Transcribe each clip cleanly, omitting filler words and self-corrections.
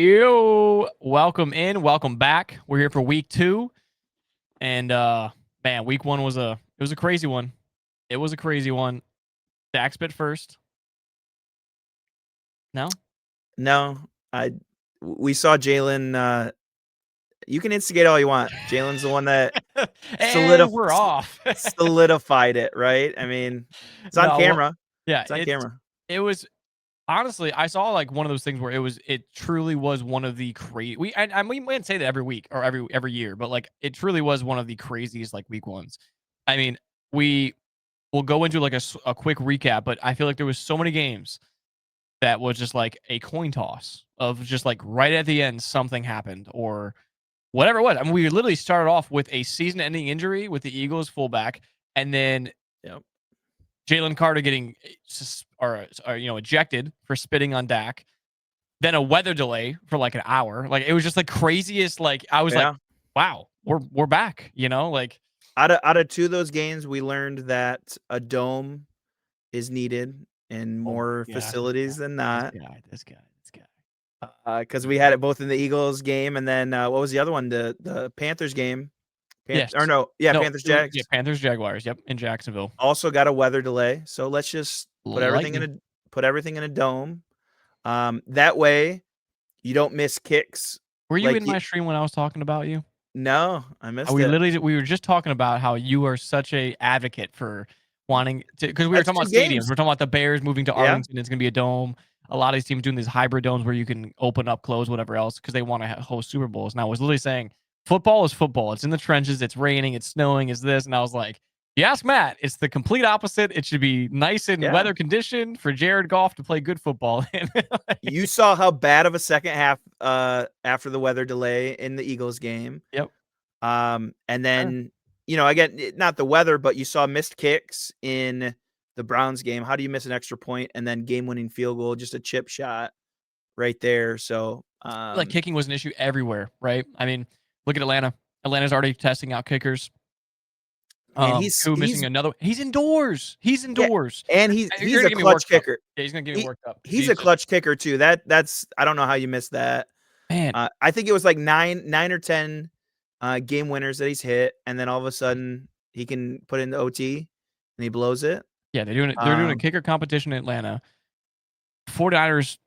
Yo, welcome in, welcome back. We're here for week 2, and man, week 1 was a crazy one. It was a crazy one. Dak spit first. No, No, I we saw Jalen. You can instigate all you want. Jalen's the one that and we're off. solidified it, right? I mean, it's on no, what? camera. Yeah, It's on camera. it was honestly. I saw like one of those things where it truly was one of the crazy. We might say that every week or every year, but like it truly was one of the craziest like week ones. I mean, we will go into like a quick recap, but I feel like there was so many games that was just like a coin toss of just like right at the end something happened or whatever it was. I mean, we literally started off with a season-ending injury with the Eagles fullback, and then Yep. Jalen Carter getting ejected for spitting on Dak. Then a weather delay for like an hour. Like it was just like craziest. Like I was like, Yeah. wow, we're back. Like Out of two of those games, we learned that a dome is needed in oh my more god, facilities than not. this guy. Because we had it both in the Eagles game and then what was the other one? The Panthers game. Yes. Or no, yeah, No, Panthers it was yeah, Jags. Panthers Jaguars. Yep, in Jacksonville. Also got a weather delay. So let's just Lightning. put everything in a dome. That way you don't miss kicks. Were you Like in my stream when I was talking about you? no, I missed We it. literally we were just talking about how you are such a advocate for wanting to because we were That's talking 2 about stadiums. games. We're talking about the Bears moving to Yeah, Arlington. It's gonna be a dome. A lot of these teams doing these hybrid domes where you can open up, close, whatever else, because they want to host Super Bowls. And I was literally saying, football is football. It's in the trenches. It's raining. It's snowing. It's this. And I was like, you ask Matt, it's the complete opposite. It should be nice and yeah. weather conditioned for Jared Goff to play good football. You saw how bad of a second half after the weather delay in the Eagles game. Yep. And Sure. then, again, not the weather, but you saw missed kicks in the Browns game. How do you miss an extra point and then game-winning field goal, just a chip shot right there? So, Like kicking was an issue everywhere, right? I mean, look at Atlanta. Atlanta's already testing out kickers. man, Koo missing another. He's indoors. He's yeah, indoors. and You're he's gonna a get me clutch worked up. kicker. Yeah, he's gonna get me He worked up because he's he's a just clutch kicker too. That's I don't know how you missed that. man. I think it was like nine or 10 game winners that he's hit, and then all of a sudden he can put in the OT and he blows it. Yeah, they're doing it. They're doing a Um, kicker competition in Atlanta. 49ers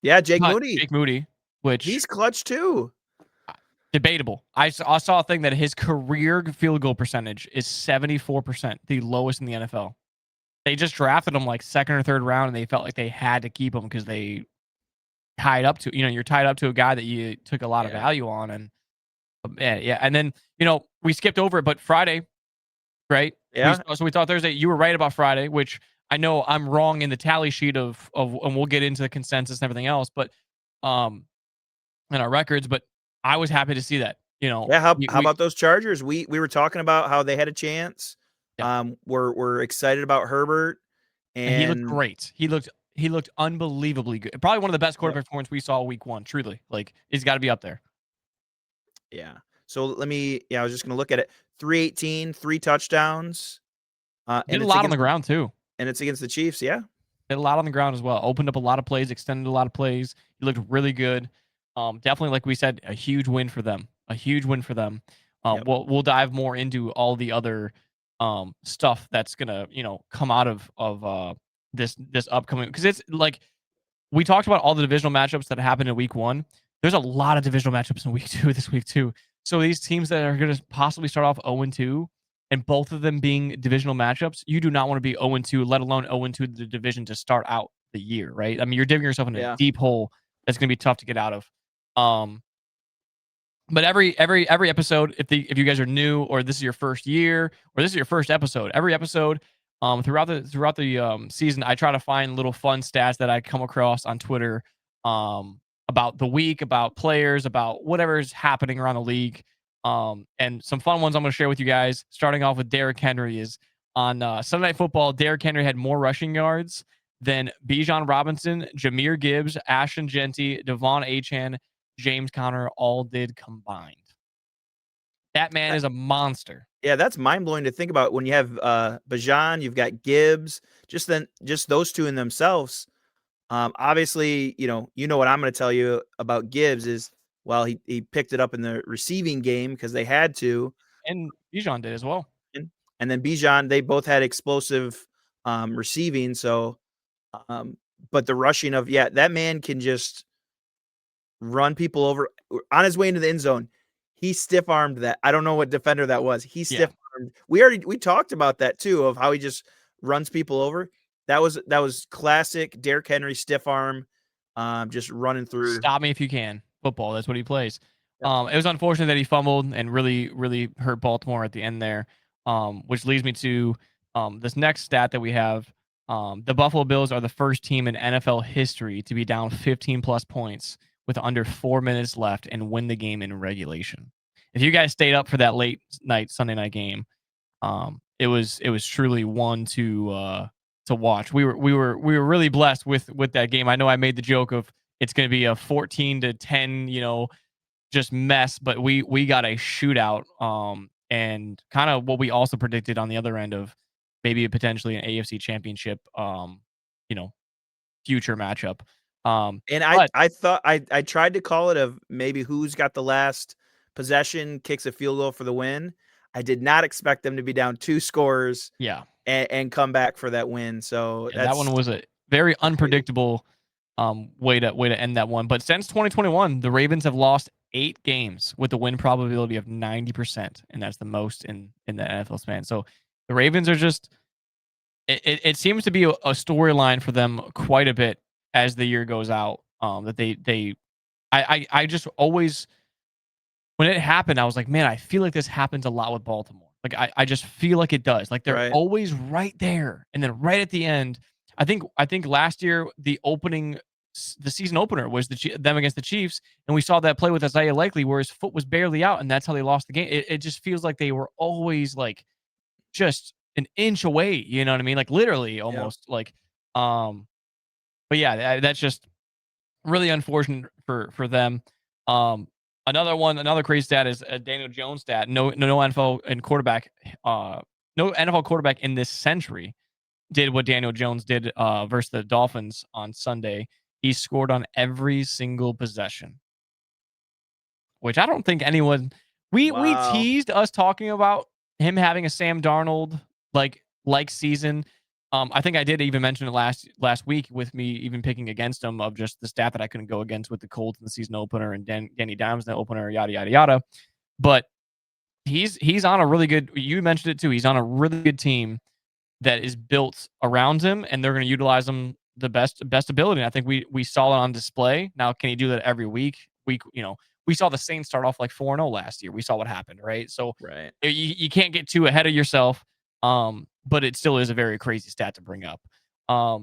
yeah, Jake cut Moody, Jake Moody, which he's clutch too. debatable. I saw a thing that his career field goal percentage is 74%, the lowest in the NFL. They just drafted him like second or third round, and they felt like they had to keep him because they tied up to you're tied up to a guy that you took a lot of Yeah, value on, and yeah, and then we skipped over it, but Friday, right? yeah. We thought Thursday. You were right about Friday, which I know I'm wrong in the tally sheet and we'll get into the consensus and everything else, but um, in our records. But I was happy to see that. Yeah, how We about those Chargers? We were talking about how they had a chance. yeah, We're excited about Herbert and he looked and great. He looked unbelievably good. Probably one of the best yep, quarterback performances we saw week 1. Truly, like he's got to be up there. yeah. So I was just gonna look at it. 318, 3 touchdowns, Did a lot on the ground too. and it's against the Chiefs. Yeah, Did a lot on the ground as well. Opened up a lot of plays, extended a lot of plays. He looked really good. Definitely, like we said, a huge win for them. A huge win for them. yep, We'll dive more into all the other stuff that's gonna come out of this upcoming because it's like we talked about all the divisional matchups that happened in week 1. There's a lot of divisional matchups in week 2 this week too. So these teams that are gonna possibly start off 0-2 and both of them being divisional matchups, you do not want to be 0-2, let alone 0-2 the division to start out the year, right? I mean, you're digging yourself in a yeah. deep hole that's going to be tough to get out of. Um, but every episode, if you guys are new or this is your first year or this is your first episode, every episode throughout the season, I try to find little fun stats that I come across on Twitter about the week, about players, about whatever is happening around the league. And some fun ones I'm going to share with you guys. Starting off with Derrick Henry is on Sunday Night Football. Derrick Henry had more rushing yards than Bijan Robinson, Jahmyr Gibbs, Ashton Genty, Devon Achane, James Conner all did combined. That man That is a monster. yeah, that's mind-blowing to think about when you have, Bijan, you've got Gibbs, just those 2 in themselves. Obviously, you know what I'm going to tell you about Gibbs is, well, he picked it up in the receiving game because they had to, And Bijan did as well. and then Bijan, they both had explosive receiving. So, but the rushing of that man can just run people over on his way into the end zone. He stiff armed that. I don't know what defender that was. He Yeah. stiff armed. We talked about that too, of how he just runs people over. That was classic Derrick Henry stiff arm, just running through. Stop me if you can. Football. That's what he plays. Yep. It was unfortunate that he fumbled and really, really hurt Baltimore at the end there. Which leads me to this next stat that we have. The Buffalo Bills are the first team in NFL history to be down 15 plus points with under 4 minutes left and win the game in regulation. If you guys stayed up for that late night Sunday night game, it was truly one to watch. We were really blessed with that game. I know I made the joke of it's going to be a 14-10, just mess, but we got a shootout. And kind of what we also predicted on the other end of maybe potentially an AFC championship, future matchup. And But I thought I tried to call it of maybe who's got the last possession, kicks a field goal for the win. I did not expect them to be down 2 scores yeah, and come back for that win. So that one was a very unpredictable way to end that one. But since 2021, the Ravens have lost 8 games with a win probability of 90%, and that's the most in the NFL span. So the Ravens are just it seems to be a storyline for them quite a bit as the year goes out. That I just always, when it happened, I was like, man, I feel like this happens a lot with Baltimore. Like I just feel like it does. Like they're right. always right there, and then right at the end. I think last year the season opener was them against the Chiefs, and we saw that play with Isaiah Likely where his foot was barely out, and that's how they lost the game. It just feels like they were always like just an inch away. You know what I mean? Like literally Yep. almost like. But yeah, that's just really unfortunate for them. Um, another crazy stat is a Daniel Jones stat. No NFL and quarterback, no NFL quarterback in this century did what Daniel Jones did versus the Dolphins on Sunday. He scored on every single possession, which I don't think anyone. We Wow. teased us talking about him having a Sam Darnold like season. I think I did even mention it last week with me even picking against him of just the stat that I couldn't go against with the Colts in the season opener and Danny Dimes in the opener, yada yada yada. But he's on a really good. You mentioned it too. He's on a really good team that is built around him, and they're going to utilize him the best ability. And I think we saw it on display. Now, can he do that every week? We saw the Saints start off like 4-0 last year. We saw what happened, right? So Right. you can't get too ahead of yourself. But it still is a very crazy stat to bring up. A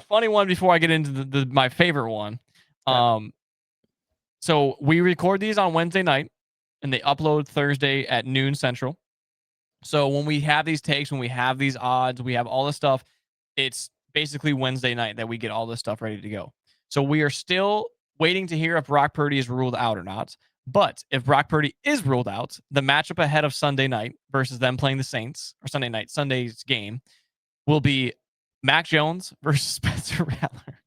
funny one before I get into my favorite one. Okay. So we record these on Wednesday night, and they upload Thursday at noon Central. So when we have these takes, when we have these odds, we have all this stuff, it's basically Wednesday night that we get all this stuff ready to go. So we are still waiting to hear if Brock Purdy is ruled out or not. But if Brock Purdy is ruled out, the matchup ahead of Sunday night versus them playing the Saints, or Sunday's game, will be Mac Jones versus Spencer Rattler.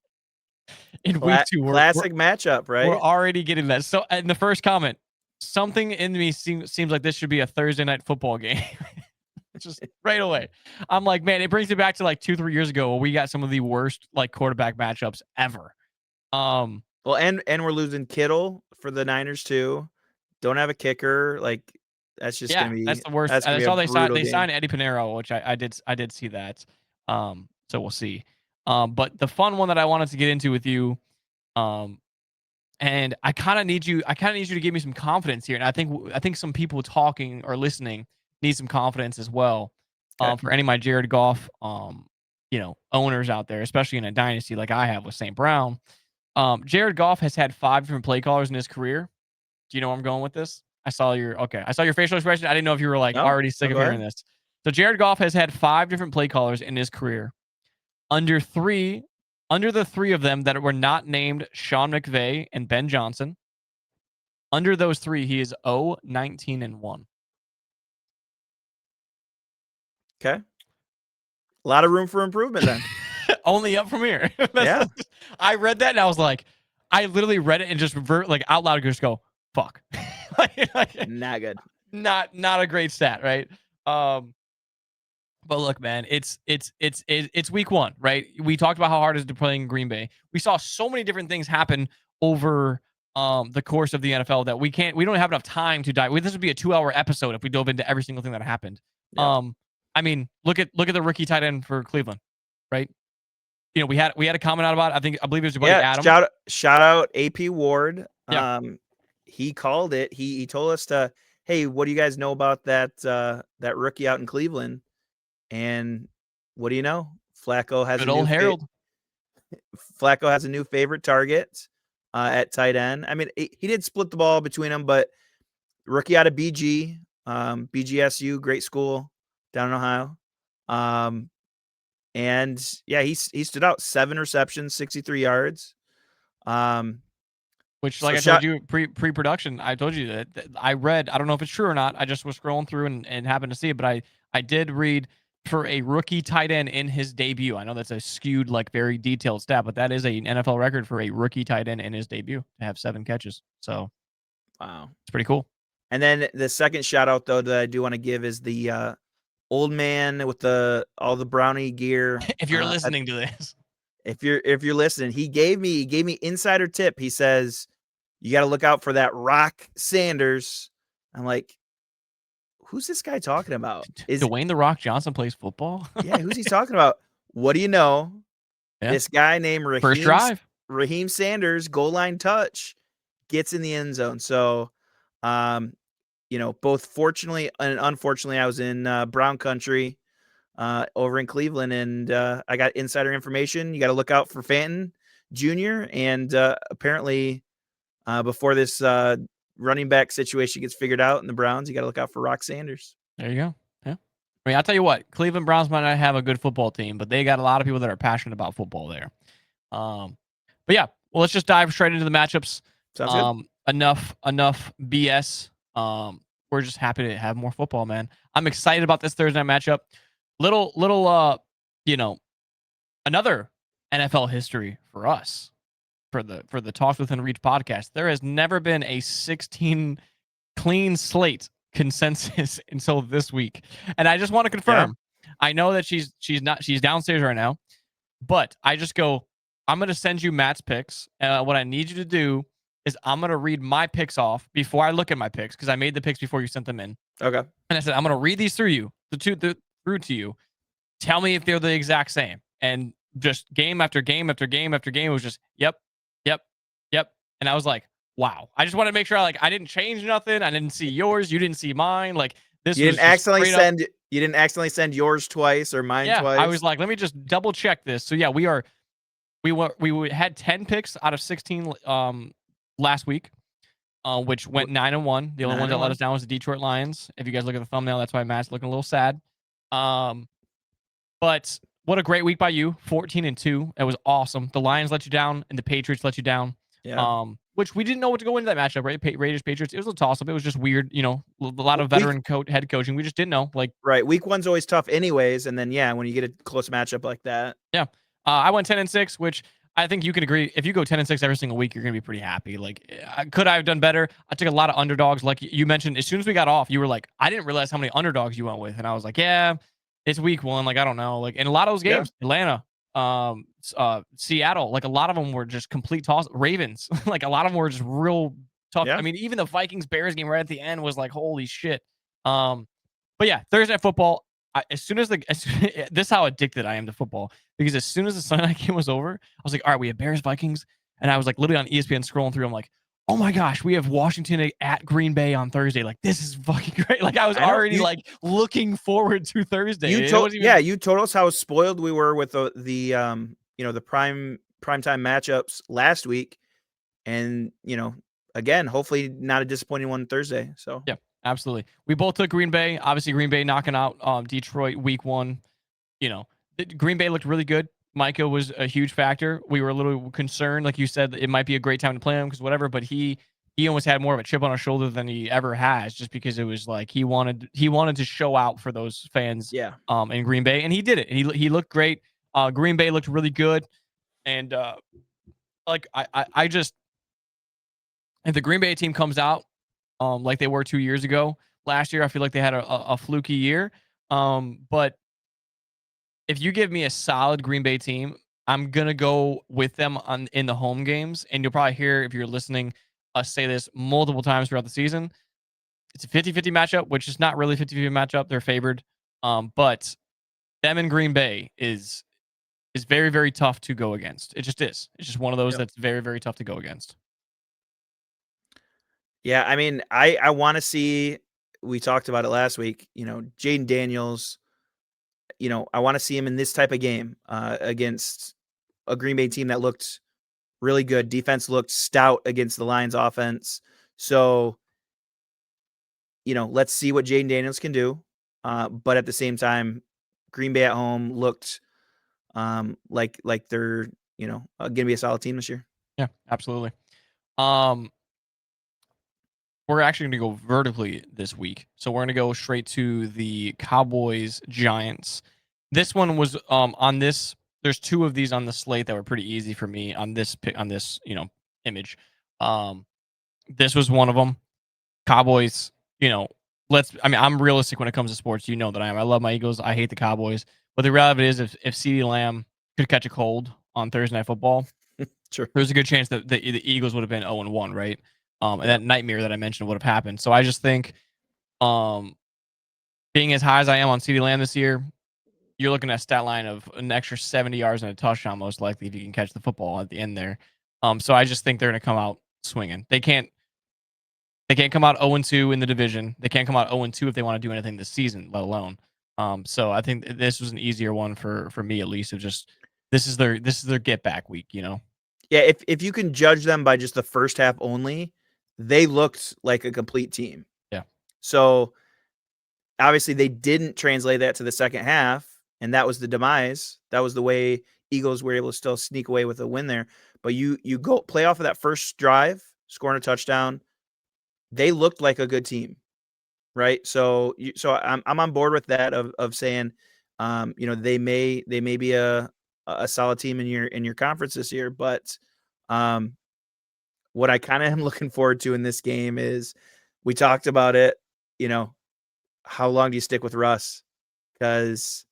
In week 2, Classic matchup, right? we're already getting that. So in the first comment, something in me seems like this should be a Thursday night football game. Just right away. I'm like, man, it brings me back to like 2-3 years ago where we got some of the worst like quarterback matchups ever. Well, and we're losing Kittle for the Niners too. Don't have a kicker. Like that's just Yeah, gonna be that's the worst. that's And gonna I be a saw brutal they game. signed Eddie Pinero, which I did see that. So we'll see. But the fun one that I wanted to get into with you, and I kind of need you to give me some confidence here. And I think some people talking or listening need some confidence as well. Okay. For any of my Jared Goff, owners out there, especially in a dynasty like I have with St. Brown. Jared Goff has had 5 different play callers in his career. Do you know where I'm going with this? I saw your facial expression. I didn't know if you were like No, already sick of go hearing ahead. this. So Jared Goff has had 5 different play callers in his career. Under the 3 of them that were not named Sean McVay and Ben Johnson. Under those 3, he is 0-19-1. Okay. A lot of room for improvement then. only up from here. Yeah. I read that and I was like, I literally read it and just out loud just go, fuck. Not good. Not a great stat, right? But look, man, it's week one, right? We talked about how hard it is to play in Green Bay. We saw so many different things happen over the course of the NFL that we don't have enough time to dive. This would be a 2-hour episode if we dove into every single thing that happened. Yeah. I mean, look at the rookie tight end for Cleveland, right? You know, we had a comment out about it. I believe it was your buddy Adam. Shout out AP Ward. Yeah. He called it. He told us to, hey, what do you guys know about that rookie out in Cleveland? And what do you know? Flacco has Good old Harold. Flacco has a new favorite target at tight end. I mean, he did split the ball between them, but rookie out of BG, BGSU, great school down in Ohio. And yeah, he stood out, 7 receptions, 63 yards. Which, like I told you pre-production, I told you that I read, I don't know if it's true or not. I just was scrolling through and happened to see it, but I did read for a rookie tight end in his debut. I know that's a skewed, like very detailed stat, but that is an NFL record for a rookie tight end in his debut to have 7 catches. So, wow, it's pretty cool. And then the second shout out though that I do want to give is the old man with all the brownie gear. If you're listening to this, if you're listening, he gave me insider tip. He says you got to look out for that Rock Sanders. I'm like, who's this guy talking about? Is Dwayne the Rock Johnson plays football? Yeah, who's he talking about? What do you know? Yeah. This guy named Raheem Sanders, goal line touch, gets in the end zone. So, you know, both fortunately and unfortunately, I was in Brown country over in Cleveland, and I got insider information. You got to look out for Fenton Jr. And apparently, before this running back situation gets figured out in the Browns, you got to look out for Rock Sanders. There you go. Yeah. I mean, I'll tell you what, Cleveland Browns might not have a good football team, but they got a lot of people that are passionate about football there. But yeah, well, let's just dive straight into the matchups. Sounds good. Enough BS. We're just happy to have more football, man. I'm excited about this Thursday night matchup. Little, you know, another NFL history for us. For the Talks Within Reach podcast, there has never been a 16 clean slate consensus until this week, and I just want to confirm. Yeah. I know that she's downstairs right now, but I just go, I'm gonna send you Matt's picks. What I need you to do is I'm gonna read my picks off before I look at my picks because I made the picks before you sent them in. Okay. And I said I'm gonna read these through to you. Tell me if they're the exact same. And just game after game after game after game, it was just yep. And I was like, wow. I just want to make sure I didn't change nothing. I didn't see yours. You didn't see mine. Like this. You didn't accidentally send yours twice or mine twice. I was like, let me just double check this. So yeah, we had 10 picks out of 16 last week, which went 9-1. The only one that let us down was the Detroit Lions. If you guys look at the thumbnail, that's why Matt's looking a little sad. But what a great week by you. 14-2. It was awesome. The Lions let you down and the Patriots let you down. Yeah. Which we didn't know what to go into that matchup, right? Raiders, Patriots. It was a toss-up. It was just weird, you know, a lot of veteran head coaching. We just didn't know. Right. Week one's always tough anyways. And then, yeah, when you get a close matchup like that. Yeah. I went 10-6, which I think you can agree. If you go 10-6 every single week, you're going to be pretty happy. Could I have done better? I took a lot of underdogs. Like you mentioned, as soon as we got off, you were like, I didn't realize how many underdogs you went with. And I was like, yeah, it's week one. I don't know. In a lot of those games, Atlanta, Seattle, a lot of them were just complete toss. Ravens, a lot of them were just real tough. Yeah. I mean, even the Vikings-Bears game right at the end was holy shit. But yeah, Thursday Night Football. This is how addicted I am to football, because as soon as the Sunday night game was over, I was like, all right, we have Bears Vikings, and I was literally on ESPN scrolling through. I'm like, oh my gosh, we have Washington at Green Bay on Thursday. This is fucking great. I was already looking forward to Thursday. You told us how spoiled we were with the primetime matchups last week, and again, hopefully not a disappointing one Thursday. So yeah. Absolutely. We both took Green Bay. Obviously, Green Bay knocking out Detroit week one. Green Bay looked really good. Micah was a huge factor. We were a little concerned, like you said, it might be a great time to play him because whatever. But he almost had more of a chip on his shoulder than he ever has, just because it was he wanted to show out for those fans. Yeah. In Green Bay, and he did it. He looked great. Green Bay looked really good, and like I just if the Green Bay team comes out like they were 2 years ago, last year I feel like they had a fluky year. But if you give me a solid Green Bay team, I'm gonna go with them on in the home games, and you'll probably hear if you're listening us say this multiple times throughout the season. It's a 50-50 matchup, which is not really a 50-50 matchup. They're favored. But them in Green Bay is very, very tough to go against. It just is. It's just one of those Yep. that's very, very tough to go against. Yeah, I mean, I want to see. We talked about it last week. Jaden Daniels. I want to see him in this type of game against a Green Bay team that looked really good. Defense looked stout against the Lions offense. So, let's see what Jaden Daniels can do. But at the same time, Green Bay at home looked like they're going to be a solid team this year. Yeah, absolutely. Um, we're actually going to go vertically this week, so we're going to go straight to the Cowboys Giants. This one was on this. There's two of these on the slate that were pretty easy for me on this image. Um, this was one of them. Cowboys, I mean, I'm realistic when it comes to sports. You know that I am. I love my Eagles. I hate the Cowboys. But the reality is, if CeeDee Lamb could catch a cold on Thursday Night Football, Sure. there's a good chance that the Eagles would have been 0-1, right? And Yeah. that nightmare that I mentioned would have happened. So I just think, being as high as I am on CeeDee Lamb this year, you're looking at a stat line of an extra 70 yards and a touchdown, most likely, if you can catch the football at the end there. So I just think they're going to come out swinging. They can't come out 0-2 in the division. They can't come out 0-2 if they want to do anything this season, let alone. So I think this was an easier one for me, at least. Of just this is their get back week. Yeah, if you can judge them by just the first half only, they looked like a complete team. Yeah. So obviously they didn't translate that to the second half, and that was the demise. That was the way Eagles were able to still sneak away with a win there. But you go play off of that first drive, scoring a touchdown. They looked like a good team, right? So I'm on board with that of saying, they may be a solid team in your conference this year, but what I kind of am looking forward to in this game is we talked about it, how long do you stick with Russ? Because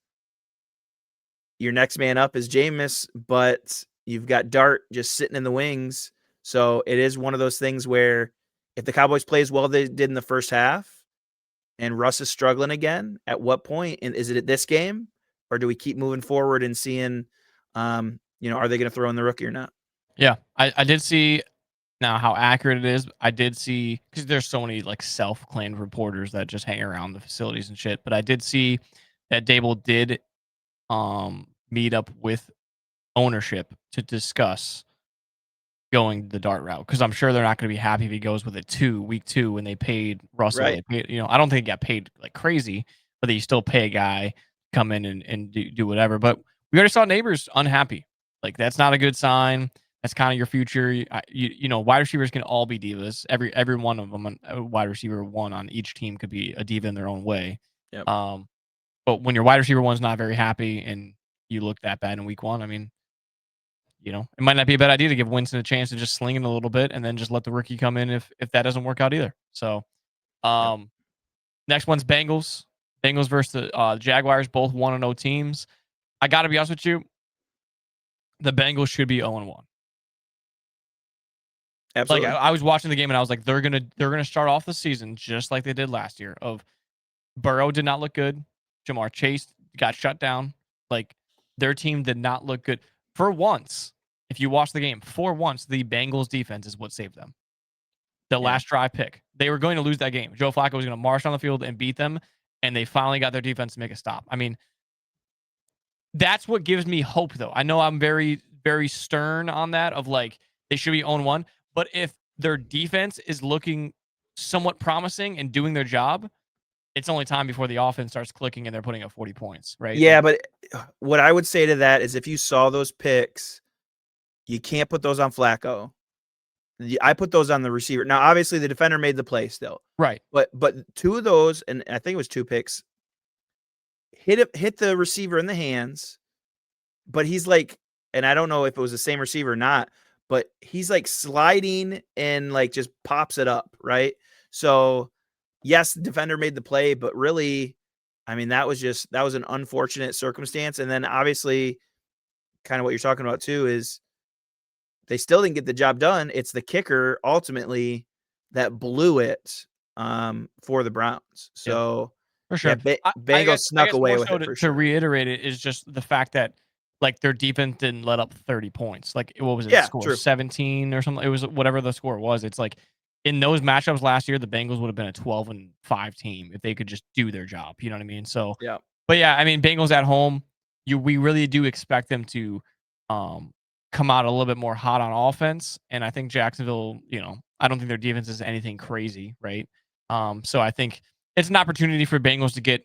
your next man up is Jameis, but you've got Dart just sitting in the wings. So it is one of those things where if the Cowboys play as well they did in the first half and Russ is struggling again, at what point? And is it at this game? Or do we keep moving forward and seeing, are they going to throw in the rookie or not? Yeah, I did see now how accurate it is. I did see, because there's so many like self-claimed reporters that just hang around the facilities and shit. But I did see that Dable did meet up with ownership to discuss going the Dart route, because I'm sure they're not going to be happy if he goes with it week 2 when they paid Russell. Right. They paid, I don't think he got paid like crazy, but they still pay a guy come in and do whatever. But we already saw Neighbors unhappy. Like, that's not a good sign. That's kind of your future. Wide receivers can all be divas. Every one of them, wide receiver one on each team could be a diva in their own way. Yep. But when your wide receiver one's not very happy and you look that bad in week 1, I mean, it might not be a bad idea to give Winston a chance to just sling it a little bit and then just let the rookie come in if that doesn't work out either. So, next one's Bengals. Bengals versus the Jaguars, both 1-0 teams. I got to be honest with you, the Bengals should be 0-1. Absolutely. Like, I was watching the game and I was like, they're gonna start off the season just like they did last year. Of Burrow did not look good. Jamar Chase got shut down. Like, their team did not look good for once. If you watch the game, for once, the Bengals defense is what saved them. The last drive pick. They were going to lose that game. Joe Flacco was going to march on the field and beat them, and they finally got their defense to make a stop. I mean, that's what gives me hope, though. I know I'm very, very stern on that, of like, they should be 0-1, but if their defense is looking somewhat promising and doing their job, it's only time before the offense starts clicking and they're putting up 40 points, right? Yeah, but what I would say to that is if you saw those picks, you can't put those on Flacco. I put those on the receiver. Now, obviously, the defender made the play still. Right. But 2 of those, and I think it was 2 picks, hit the receiver in the hands, but he's like, and I don't know if it was the same receiver or not, but he's like sliding and like just pops it up, right? So yes, the defender made the play, but really, I mean, that was an unfortunate circumstance. And then obviously, kind of what you're talking about too is they still didn't get the job done. It's the kicker ultimately that blew it for the Browns. Yeah, So for yeah, sure. Bengals I snuck guess away more with so it for to sure. reiterate it is just the fact that like their defense didn't let up 30 points. Like what was it Yeah, score true. 17 or something? It was whatever the score was. It's like in those matchups last year, the Bengals would have been a 12-5 team if they could just do their job. You know what I mean? So, Yeah. but yeah, I mean, Bengals at home, we really do expect them to um come out a little bit more hot on offense. And I think Jacksonville, I don't think their defense is anything crazy, right? So I think it's an opportunity for Bengals to get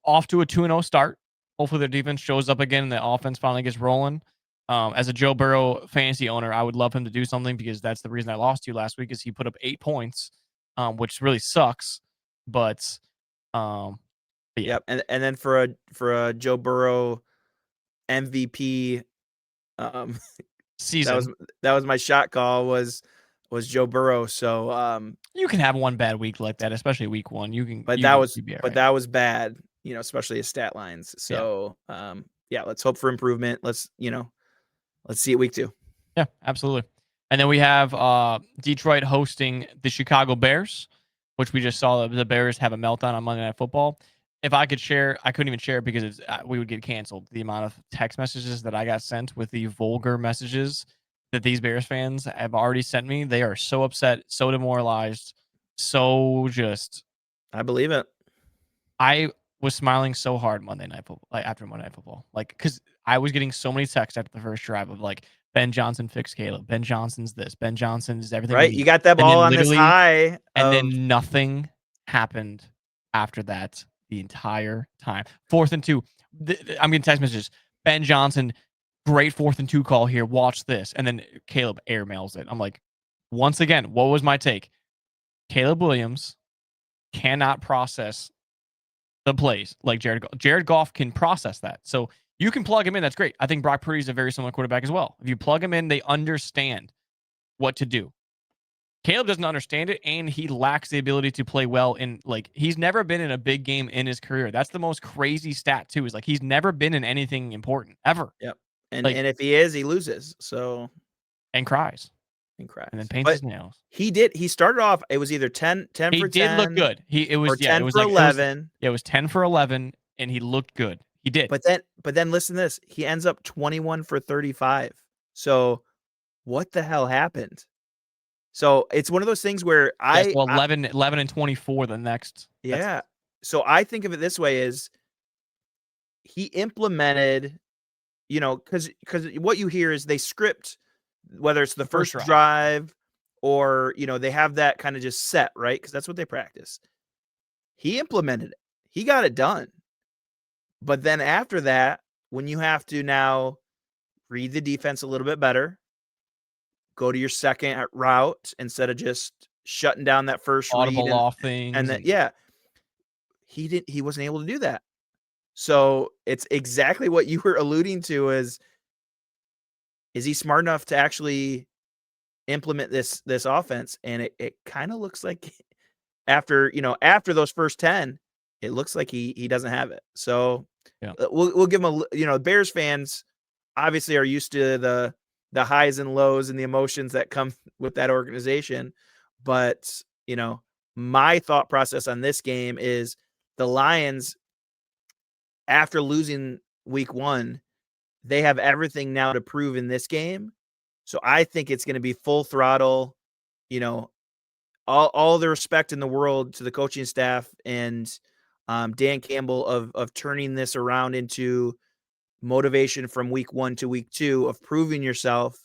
off to a 2-0 start. Hopefully their defense shows up again and the offense finally gets rolling. As a Joe Burrow fantasy owner, I would love him to do something because that's the reason I lost to you last week is he put up 8 points, which really sucks. But, um, but yeah, Yep. And then for a Joe Burrow MVP, um, that was season. that was my shot call was Joe Burrow. So You can have one bad week like that, especially week 1. but You'd be all but right. that was bad, especially his stat lines. Yeah. So yeah, let's hope for improvement. Let's see it week 2. Yeah, absolutely. And then we have Detroit hosting the Chicago Bears, which we just saw the Bears have a meltdown on Monday Night Football. If I could share, I couldn't even share it because we would get canceled. The amount of text messages that I got sent with the vulgar messages that these Bears fans have already sent me, they are so upset, so demoralized, so just. I believe it. I was smiling so hard Monday Night Football, like after Monday Night Football, like because I was getting so many texts after the first drive of like Ben Johnson fixed Caleb, Ben Johnson's this, Ben Johnson is everything we Right? You need, got them and all then on this literally, high and of then nothing happened after that the entire time. 4th and 2, I'm getting text messages. Ben Johnson, great 4th and 2 call here. Watch this, and then Caleb airmails it. I'm like, once again, what was my take? Caleb Williams cannot process the plays like Jared Goff. Jared Goff can process that. So you can plug him in. That's great. I think Brock Purdy is a very similar quarterback as well. If you plug him in, they understand what to do. Caleb doesn't understand it, and he lacks the ability to play well in like he's never been in a big game in his career. That's the most crazy stat too. Is like he's never been in anything important ever. yep. And Like if he is, he loses. So and cries and and then cries. paints But his nails. he started off, it was either 10 He for did look 10 good. It or was 10 for 11. it was 10 for 11, and he looked good. He did. But then listen to this. He ends up 21 for 35. So what the hell happened? So it's one of those things where Yeah, so 11 and 24 the next. That's yeah. So I think of it this way is he implemented, because what you hear is they script whether it's the the first first drive. drive or, they have that kind of just set, right? Because that's what they practice. He implemented it. He got it done. But then after that, when you have to now read the defense a little bit better, go to your second route instead of just shutting down that first read Audible and off and things then and yeah, he wasn't able to do that. So it's exactly what you were alluding to is he smart enough to actually implement this offense? And it kind of looks like after those first 10, it looks like he doesn't have it. So yeah. we'll give him Bears fans obviously are used to the highs and lows and the emotions that come with that organization. But, my thought process on this game is the Lions, after losing week 1, they have everything now to prove in this game. So I think it's going to be full throttle, you know, all the respect in the world to the coaching staff and Dan Campbell of turning this around into motivation from week 1 to week 2 of proving yourself,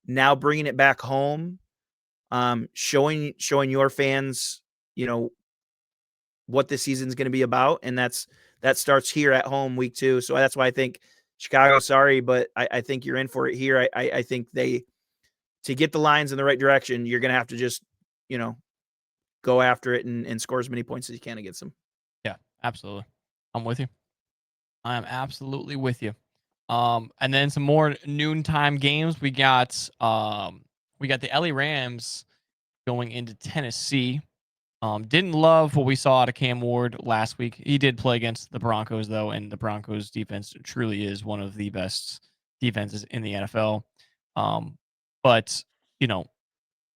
now bringing it back home, showing your fans, what the season's going to be about, and that starts here at home week 2. So that's why I think Chicago, sorry, but I think you're in for it here. I think to get the Lions in the right direction, you're going to have to just, go after it and score as many points as you can against them. Yeah, absolutely. I'm with you. I am absolutely with you. And then some more noontime games. We got the LA Rams going into Tennessee. Didn't love what we saw out of Cam Ward last week. He did play against the Broncos though, and the Broncos defense truly is one of the best defenses in the NFL. But you know,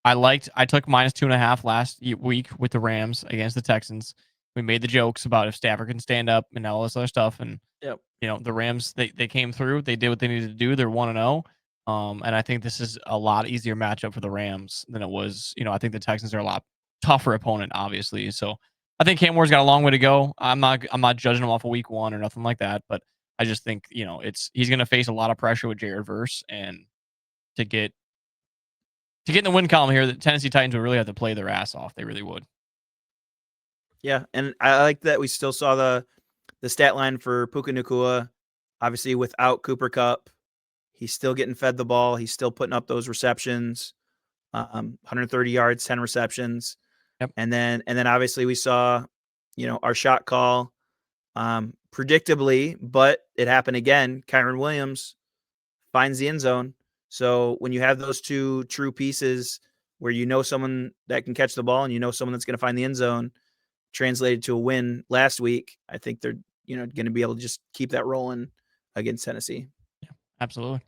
I took -2.5 last week with the Rams against the Texans. We made the jokes about if Stafford can stand up and all this other stuff, and Yep. the Rams they came through. They did what they needed to do. They're 1-0. And I think this is a lot easier matchup for the Rams than it was. I think the Texans are a lot tougher opponent, obviously. So I think Cam Ward's got a long way to go. I'm not judging him off of week one or nothing like that, but I just think he's going to face a lot of pressure with Jared Verse, and to get in the win column here, the Tennessee Titans would really have to play their ass off. They really would. Yeah, and I like that we still saw the stat line for Puka Nacua. Obviously, without Cooper Kupp, he's still getting fed the ball. He's still putting up those receptions, 130 yards, 10 receptions. Yep. And then obviously we saw, our shot call, predictably, but it happened again. Kyren Williams finds the end zone. So when you have those two true pieces where someone that can catch the ball and someone that's going to find the end zone, translated to a win last week, I think they're going to be able to just keep that rolling against Tennessee. Yeah, absolutely.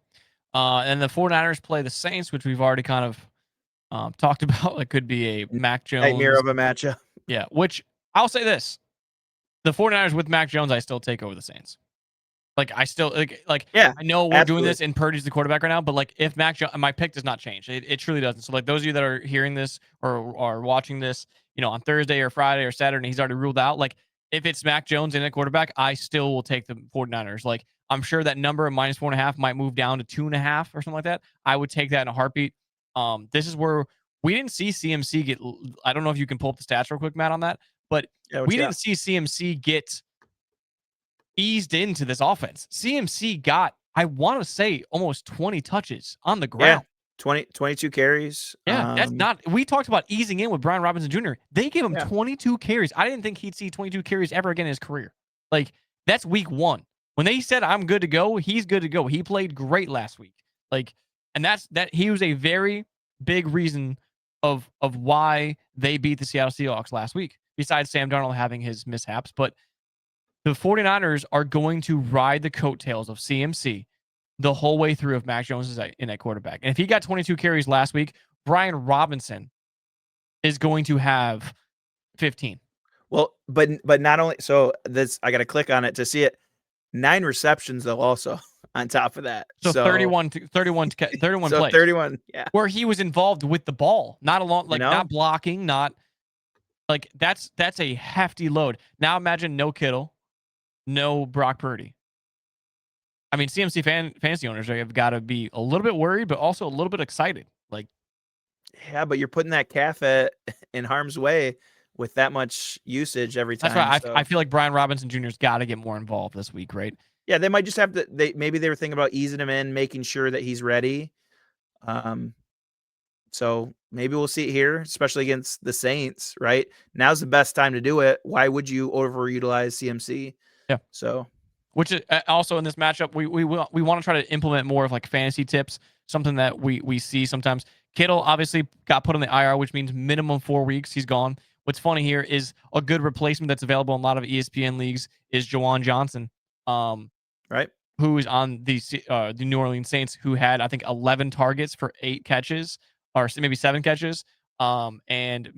And the 49ers play the Saints, which we've already kind of talked about. It could be a Mac Jones nightmare of a matchup. Yeah, which I'll say this. The 49ers with Mac Jones, I still take over the Saints. Like, I still yeah, I know we're absolutely doing this and Purdy's the quarterback right now, but like if Mac Jones, my pick does not change. It truly doesn't. So like those of you that are hearing this or are watching this, on Thursday or Friday or Saturday, and he's already ruled out, like if it's Mac Jones and a quarterback, I still will take the 49ers. Like I'm sure that number of -4.5 might move down to 2.5 or something like that. I would take that in a heartbeat. This is where we didn't see CMC get, I don't know if you can pull up the stats real quick, Matt, on that, but we didn't see CMC get eased into this offense. CMC got, I want to say, almost 20 touches on the ground. Yeah, 22 carries. Yeah, that's not, we talked about easing in with Brian Robinson Jr. They gave him 22 carries. I didn't think he'd see 22 carries ever again in his career. Like, that's week one. When they said, I'm good to go, he's good to go. He played great last week. Like, and he was a very big reason of why they beat the Seattle Seahawks last week, besides Sam Darnold having his mishaps. But the 49ers are going to ride the coattails of CMC the whole way through if Mac Jones is in at quarterback. And if he got 22 carries last week, Brian Robinson is going to have 15. Well, but not only, so this, I got to click on it to see it. 9 receptions though also on top of that. So 31 so plays. 31, yeah. Where he was involved with the ball, not along, like not blocking, not like that's a hefty load. Now imagine no Kittle, no Brock Purdy. I mean, CMC fantasy owners have got to be a little bit worried, but also a little bit excited. Like, yeah, but you're putting that calf in harm's way with that much usage every time. That's why I feel like Brian Robinson Jr.'s got to get more involved this week, right? Yeah, they might just have to. Maybe they were thinking about easing him in, making sure that he's ready. So maybe we'll see it here, especially against the Saints. Right now's the best time to do it. Why would you overutilize CMC? Yeah. So, which is also in this matchup, we want to try to implement more of like fantasy tips, something that we see sometimes. Kittle obviously got put on the IR, which means minimum 4 weeks he's gone. What's funny here is a good replacement that's available in a lot of ESPN leagues is Juwan Johnson, right, who is on the New Orleans Saints, who had I think 11 targets for 8 catches, or maybe 7 catches, and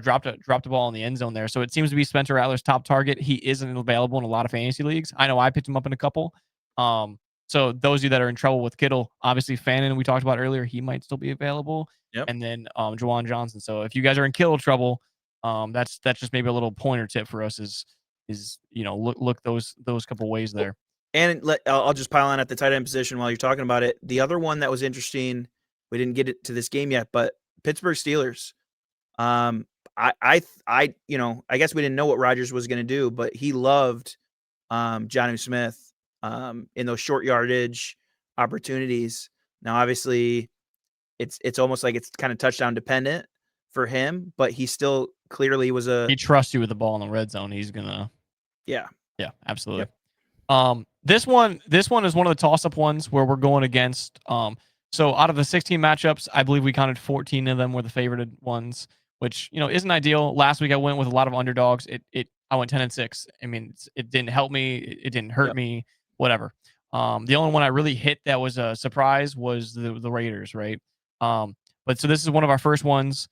dropped a ball in the end zone there. So it seems to be Spencer Rattler's top target. He isn't available in a lot of fantasy leagues. I know I picked him up in a couple. So those of you that are in trouble with Kittle, obviously Fannin, we talked about earlier, he might still be available. Yep. And then Juwan Johnson. So if you guys are in Kittle trouble, that's just maybe a little pointer tip for us is look those couple ways there. And I'll just pile on at the tight end position while you're talking about it. The other one that was interesting, we didn't get it to this game yet, but Pittsburgh Steelers. I guess we didn't know what Rodgers was going to do, but he loved Jonnu Smith in those short yardage opportunities. Now, obviously, it's almost like it's kind of touchdown dependent for him, but he still clearly was he trusts you with the ball in the red zone. He's gonna, yeah, absolutely. This one is one of the toss-up ones where we're going against. So out of the 16 matchups, I believe we counted 14 of them were the favorited ones, which isn't ideal. Last week I went with a lot of underdogs. I went 10-6. I mean, it didn't help me. It didn't hurt Yep. me. Whatever. The only one I really hit that was a surprise was the Raiders, right? But so this is one of our first ones.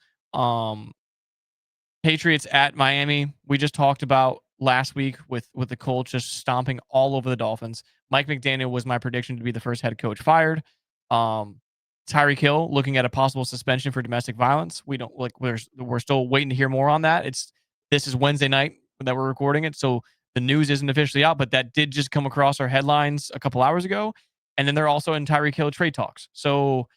Patriots at Miami. We just talked about last week with the Colts just stomping all over the Dolphins. Mike McDaniel was my prediction to be the first head coach fired. Tyreek Hill looking at a possible suspension for domestic violence. We don't like we're still waiting to hear more on that. This is Wednesday night that we're recording it, so the news isn't officially out, but that did just come across our headlines a couple hours ago. And then they're also in Tyreek Hill trade talks. So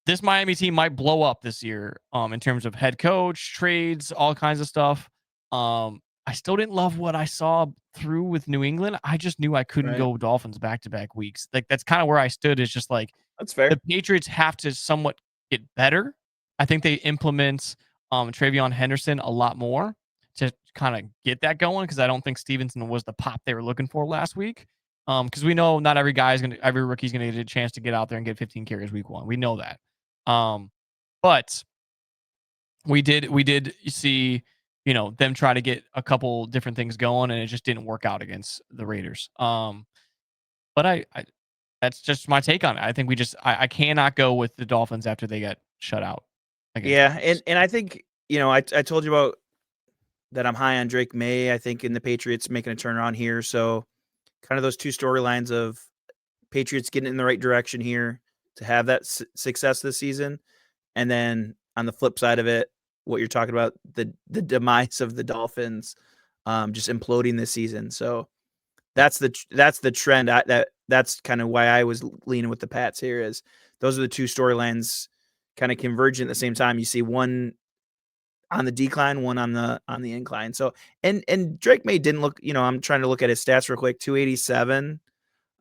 this Miami team might blow up this year in terms of head coach, trades, all kinds of stuff. I still didn't love what I saw through with New England. I just knew I couldn't Right. go Dolphins back-to-back weeks. Like, that's kind of where I stood. Is just like That's fair. the Patriots have to somewhat get better. I think they implement Travion Henderson a lot more to kind of get that going, because I don't think Stevenson was the pop they were looking for last week. Because we know not every rookie's gonna get a chance to get out there and get 15 carries week 1. We know that. But we did see, them try to get a couple different things going, and it just didn't work out against the Raiders. But I that's just my take on it. I think I cannot go with the Dolphins after they got shut out against the Yeah, Raiders. and I think I told you about that. I'm high on Drake May. I think in the Patriots making a turnaround here. So kind of those two storylines of Patriots getting in the right direction here to have that success this season, and then on the flip side of it, what you're talking about, the demise of the Dolphins, just imploding this season. So that's the trend. That's kind of why I was leaning with the Pats here. Is those are the two storylines kind of converging at the same time. You see one on the decline, one on the incline. So and Drake May didn't look. I'm trying to look at his stats real quick. 287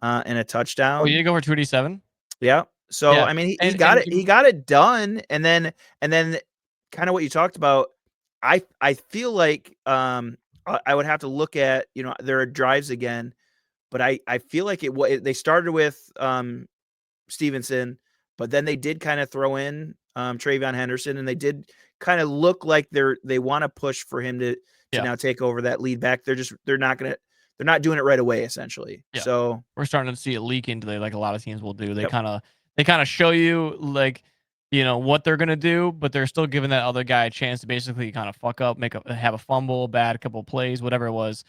and a Oh, touchdown. you did go for 287? Yeah. So Yeah. I mean, he And got and it. He got it done, and then kind of what you talked about. I feel like I would have to look at there are drives again, but I feel like they started with Stevenson, but then they did kind of throw in Travion Henderson, and they did kind of look like they want to push for him to yeah. now take over that lead back. They're not doing it right away, essentially. Yeah. So We're starting to see it leak into like a lot of teams will do. They yep, kind of show you like what they're gonna do, but they're still giving that other guy a chance to basically kind of fuck up, have a fumble, bad couple of plays, whatever it was.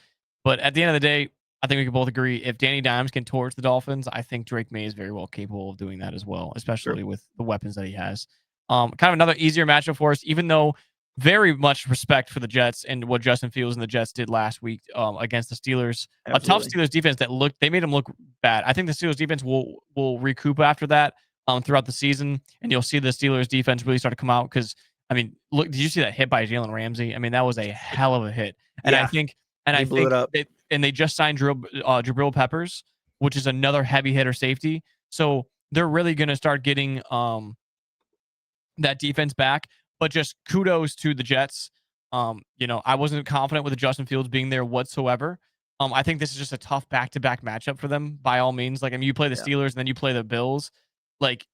But at the end of the day, I think we can both agree if Danny Dimes can torch the Dolphins, I think Drake May is very well capable of doing that as well, sure, especially with the weapons that he has. Kind of another easier matchup for us, even though very much respect for the Jets and what Justin Fields and the Jets did last week against the Steelers. A tough absolutely, Steelers defense they made them look bad. I think the Steelers defense will recoup after that throughout the season, and you'll see the Steelers defense really start to come out. Because I mean, look, did you see that hit by Jalen Ramsey? I mean, that was a hell of a hit, and I yeah, think he blew it up. they just signed Jabril Peppers, which is another heavy hitter safety. So they're really going to start getting that defense back. But just kudos to the Jets. I wasn't confident with Justin Fields being there whatsoever. I think this is just a tough back-to-back matchup for them by all means. Like, I mean, you play the Yeah, Steelers and then you play the Bills. Like,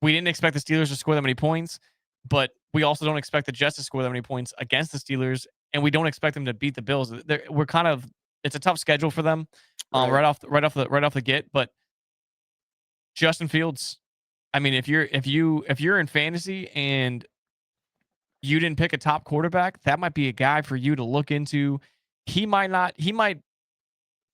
we didn't expect the Steelers to score that many points, but we also don't expect the Jets to score that many points against the Steelers, and we don't expect them to beat the Bills. It's a tough schedule for them, right. right off the get. But Justin Fields, I mean, if you're in fantasy and you didn't pick a top quarterback, that might be a guy for you to look into. He might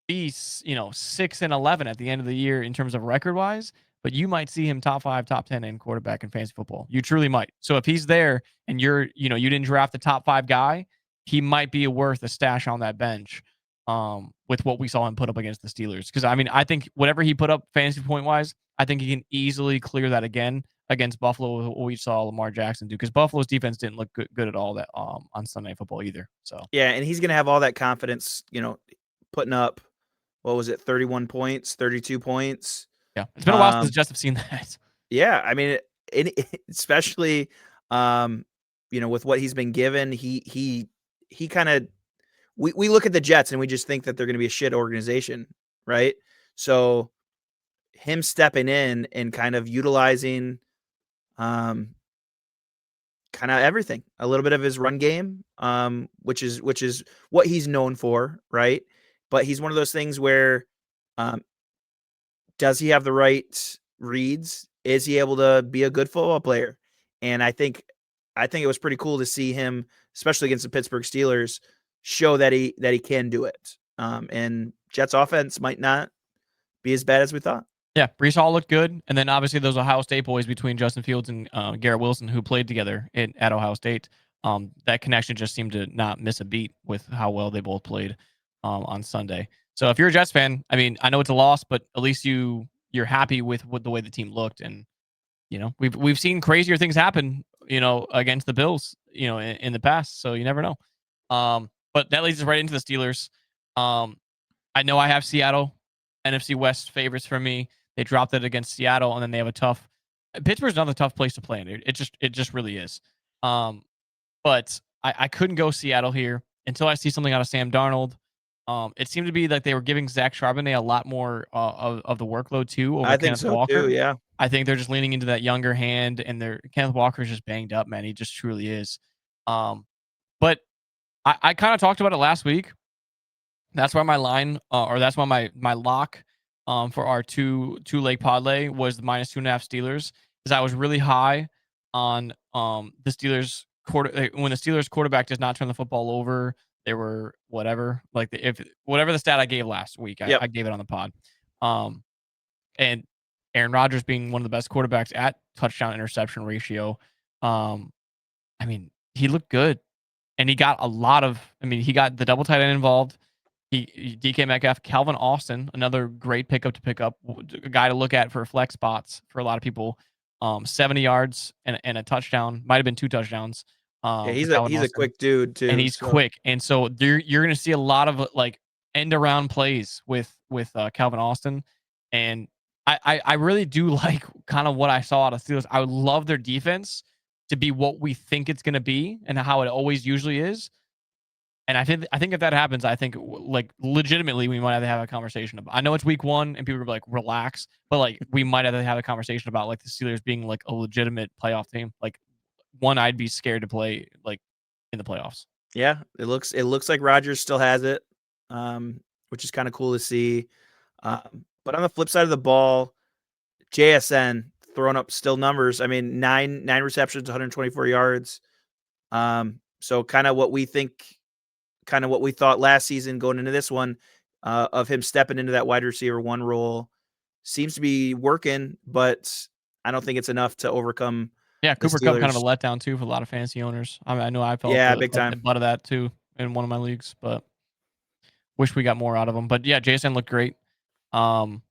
be 6-11 at the end of the year in terms of record wise, but you might see him top 5, top 10 in quarterback in fantasy football. You truly might. So if he's there and you didn't draft the top 5 guy, he might be worth a stash on that bench. With what we saw him put up against the Steelers, because I mean, I think whatever he put up fantasy point wise, I think he can easily clear that again against Buffalo. What we saw Lamar Jackson do, because Buffalo's defense didn't look good at all that on Sunday Night Football either. So Yeah, and he's gonna have all that confidence, putting up, what was it, 31 points, 32 points. yeah, it's been a while since Um, just have seen that. yeah, I mean, especially, with what he's been given, he kind of we look at the Jets and we just think that they're gonna be a shit organization, right? So him stepping in and kind of utilizing kind of everything, a little bit of his run game, which is what he's known for, right? But he's one of those things where um, does he have the right reads? Is he able to be a good football player? And I think it was pretty cool to see him, especially against the Pittsburgh Steelers, show that he can do it. And Jets offense might not be as bad as we thought. Yeah, Brees Hall looked good, and then obviously those Ohio State boys between Justin Fields and Garrett Wilson, who played together at Ohio State. That connection just seemed to not miss a beat with how well they both played on Sunday. So if you're a Jets fan, I mean, I know it's a loss, but at least you're happy with what the way the team looked, and we've seen crazier things happen, against the Bills, in the past. So you never know. But that leads us right into the Steelers. I know I have Seattle NFC West favorites for me. They dropped it against Seattle, and then they have a tough. Pittsburgh's another tough place to play in. It just really is. Um, but I couldn't go Seattle here until I see something out of Sam Darnold. It seemed to be like they were giving Zach Charbonnet a lot more of the workload too over I think Kenneth so too. Walker. Yeah. I think they're just leaning into that younger hand, and Kenneth Walker is just banged up, man. He just truly is. But I kind of talked about it last week. That's why my line, or that's why my lock, for our two leg parlay was the -2.5 Steelers, because I was really high on the Steelers when the Steelers quarterback does not turn the football over. They were whatever, like if whatever the stat I gave last week, I, Yep. I gave it on the pod. Um, and Aaron Rodgers being one of the best quarterbacks at touchdown interception ratio. Um, I mean, he looked good, and he got a lot of. I mean, he got the double tight end involved. DK Metcalf, Calvin Austin, another great pickup to pick up, a guy to look at for flex spots for a lot of people. 70 yards and a touchdown, might have been 2 touchdowns. Yeah, For he's a Calvin he's a Austin, quick dude and too. he's So quick, and so you're going to see a lot of like end around plays with Calvin Austin, and I really do like kind of what I saw out of Steelers. I would love their defense to be what we think it's going to be and how it always usually is. And I think if that happens, I think like legitimately we might have to have a conversation about. I know it's week one and people are like relax, but like we might have to have a conversation about like the Steelers being like a legitimate playoff team. Like one I'd be scared to play like in the playoffs. yeah, it looks like Rodgers still has it, which is kind of cool to see. But on the flip side of the ball, JSN throwing up still numbers. I mean, nine receptions, 124 yards. So kind of what we thought last season going into this one, of him stepping into that wide receiver one role seems to be working, but I don't think it's enough to overcome Yeah, the Cooper Cup kind of a Steelers. letdown too for a lot of fantasy owners. I know I felt Yeah, the big time. butt of that too in one of my leagues, but wish we got more out of him. But yeah, Jason looked great. Um,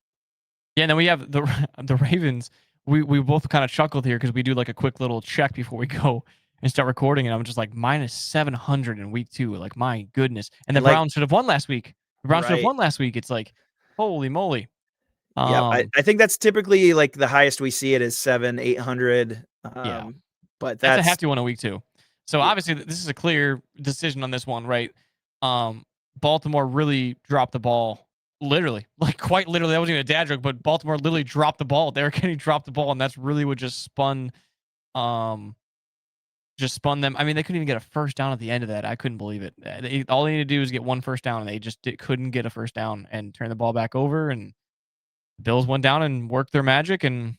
Yeah, and then we have the the Ravens. We both kind of chuckled here because we do like a quick little check before we go and start recording, and I'm just like -700 in week 2. Like my goodness, and the And like, Browns should have won last week. The Browns should have right. won last week. It's like holy moly. Yep. I, Um, I think that's typically like the highest we see it is 800. yeah, But that's a that's hefty one in week 2. So yeah, obviously this is a clear decision on this one, right? Um, Baltimore really dropped the ball. Literally, like quite literally, that wasn't even a dad joke, but Baltimore literally dropped the ball. Derrick Henry dropped the ball, and that's really what um just spun them. I mean, they couldn't even get a first down at the end of that. I couldn't believe it. All they needed to do was get one first down, and they just couldn't get a first down and turn the ball back over. And the Bills went down and worked their magic, and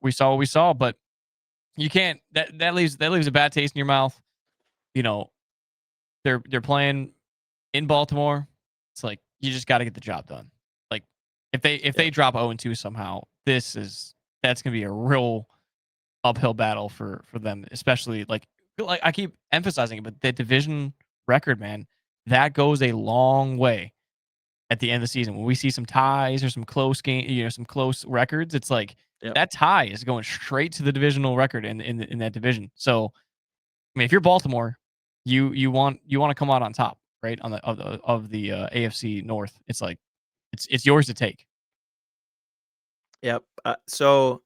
we saw what we saw. But you can't. That leaves a bad taste in your mouth. You know, they're playing in Baltimore. It's like you just got to get the job done. Like if they yep. drop 0-2 somehow, that's gonna be a real uphill battle for them, especially like I keep emphasizing it, but the division record, man, that goes a long way at the end of the season. When we see some ties or some close game, some close records, it's like Yep. that tie is going straight to the divisional record in that division. So, I mean, if you're Baltimore, you want to come out on top, right? On the AFC North. It's like it's yours to take. Yep. So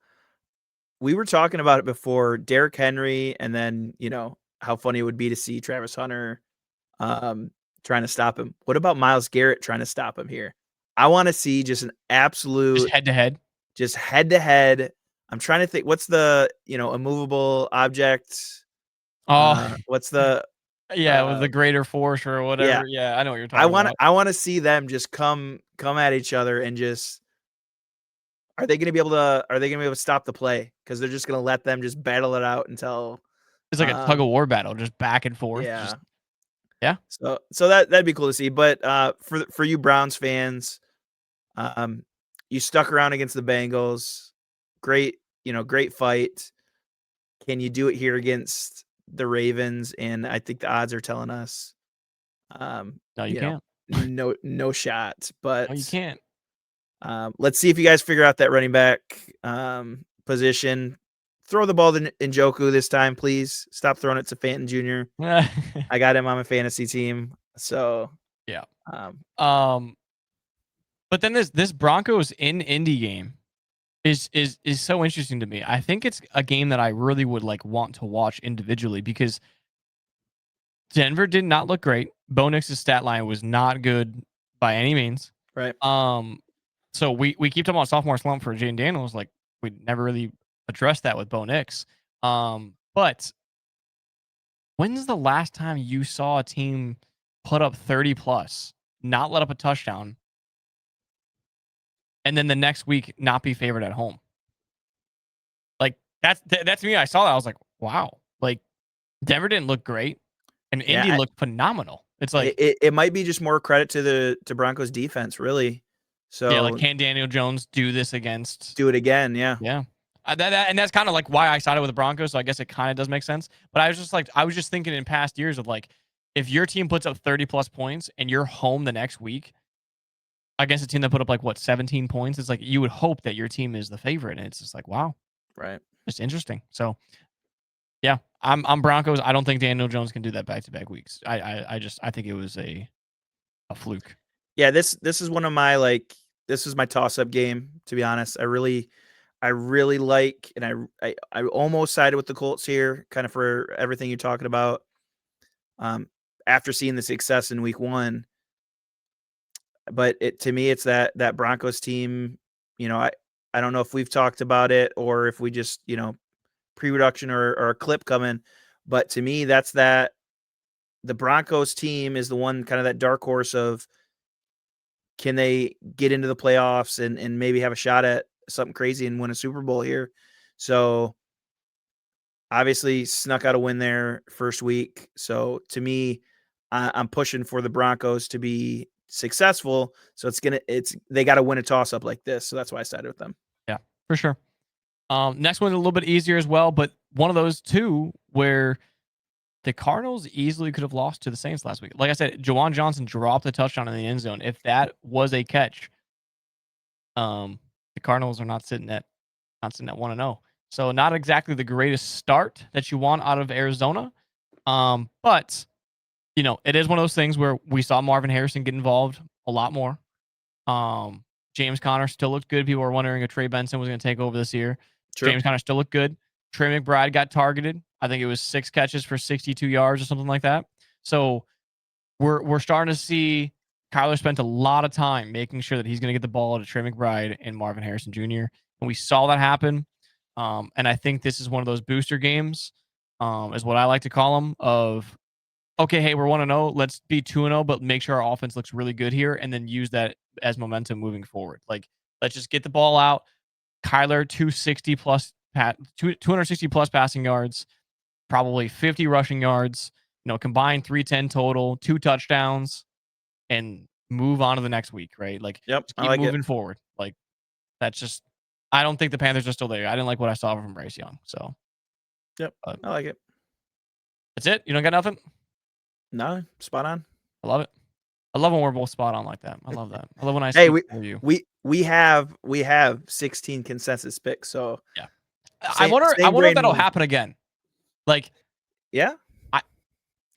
we were talking about it before, Derrick Henry, and then how funny it would be to see Travis Hunter um, trying to stop him. What about Miles Garrett trying to stop him here? I want to see just an Just absolute, head to head. just head to head. I'm trying to think. What's the immovable object? Oh, What's the yeah, with uh, the greater force or yeah? whatever. Yeah, I know what you're I talking want to about. I want to see them just come at each other and just are they going to be able to stop the play because they're just going to let them just battle it out until It's like a tug um of war battle, just back and forth. yeah. Just yeah. So that'd be cool to see. But for you Browns fans, um, you stuck around against the Bengals. Great, great fight. Can you do it here against the Ravens? And I think the odds are telling us, No, you you know, can't. no shot. No, you But can't. let's see if you guys figure out that running back position. Throw the ball to Njoku this time, please. Stop throwing it to Fanton Jr. I got him on my fantasy team. So, Yeah. um, But then this Broncos in Indy game is so interesting to me. I think it's a game that I really would like want to watch individually because Denver did not look great. Bo Nix's stat line was not good by any means. right. So we keep talking about sophomore slump for Jaden Daniels. Like we never really addressed that with Bo Nix. But when's the last time you saw a team put up 30 plus, not let up a touchdown, and then the next week not be favored at home? Like that's me. I saw that. I was like, wow. Like Denver didn't look great, and Indy Yeah, looked phenomenal. It's like, it might be just more credit to the Broncos defense, really. yeah, like So can Daniel Jones do this against? do it again. Yeah. Yeah. And that's kind of like why I sided with the Broncos. So I guess it kind of does make sense. But I was just thinking in past years of like, if your team puts up 30 plus points and you're home the next week against a team that put up like what 17 points, it's like you would hope that your team is the favorite. And it's just like, wow, Right. it's interesting. So yeah, I'm Broncos. I don't think Daniel Jones can do that back to back weeks. I think it was a fluke. Yeah. This is one of my this is my toss up game. To be honest, I really like, and I almost sided with the Colts here, kind of for everything you're talking about. After seeing the success in Week 1, but to me, it's that Broncos team. I don't know if we've talked about it or if we just pre-production or a clip coming, but to me, that's that the Broncos team is the one kind of that dark horse of can they get into the playoffs and maybe have a shot at something crazy and win a Super Bowl here. So obviously snuck out a win there first week. So to me, I'm pushing for the Broncos to be successful. So they got to win a toss up like this. So that's why I sided with them. Yeah, for sure. Next one's a little bit easier as well, but one of those two where the Cardinals easily could have lost to the Saints last week. Like I said, Jawan Johnson dropped a touchdown in the end zone. If that was a catch, the Cardinals are not sitting at 1-0. So not exactly the greatest start that you want out of Arizona. But it is one of those things where we saw Marvin Harrison get involved a lot more. James Conner still looked good. People were wondering if Trey Benson was going to take over this year. Sure. James Conner still looked good. Trey McBride got targeted. I think it was 6 catches for 62 yards or something like that. So we're starting to see Kyler spent a lot of time making sure that he's going to get the ball to Trey McBride and Marvin Harrison Jr. And we saw that happen. And I think this is one of those booster games, is what I like to call them, of, okay, hey, we're 1-0. Let's be 2-0, but make sure our offense looks really good here and then use that as momentum moving forward. Like, let's just get the ball out. Kyler, 260 plus 260 plus passing yards, probably 50 rushing yards, combined 310 total, 2 touchdowns, and move on to the next week, right? Like, Yep. just I keep like moving it. forward. Like, that's just, I don't think the Panthers are still there. I didn't like what I saw from Bryce Young. So, Yep. I like it. that's it. You don't got nothing? No, spot on. I love it. I love when we're both spot on like that. I love that. I love when I Hey, speak for you. we have 16 consensus picks. So Yeah. I same wonder if brain that'll move. happen again. Like, Yeah. I-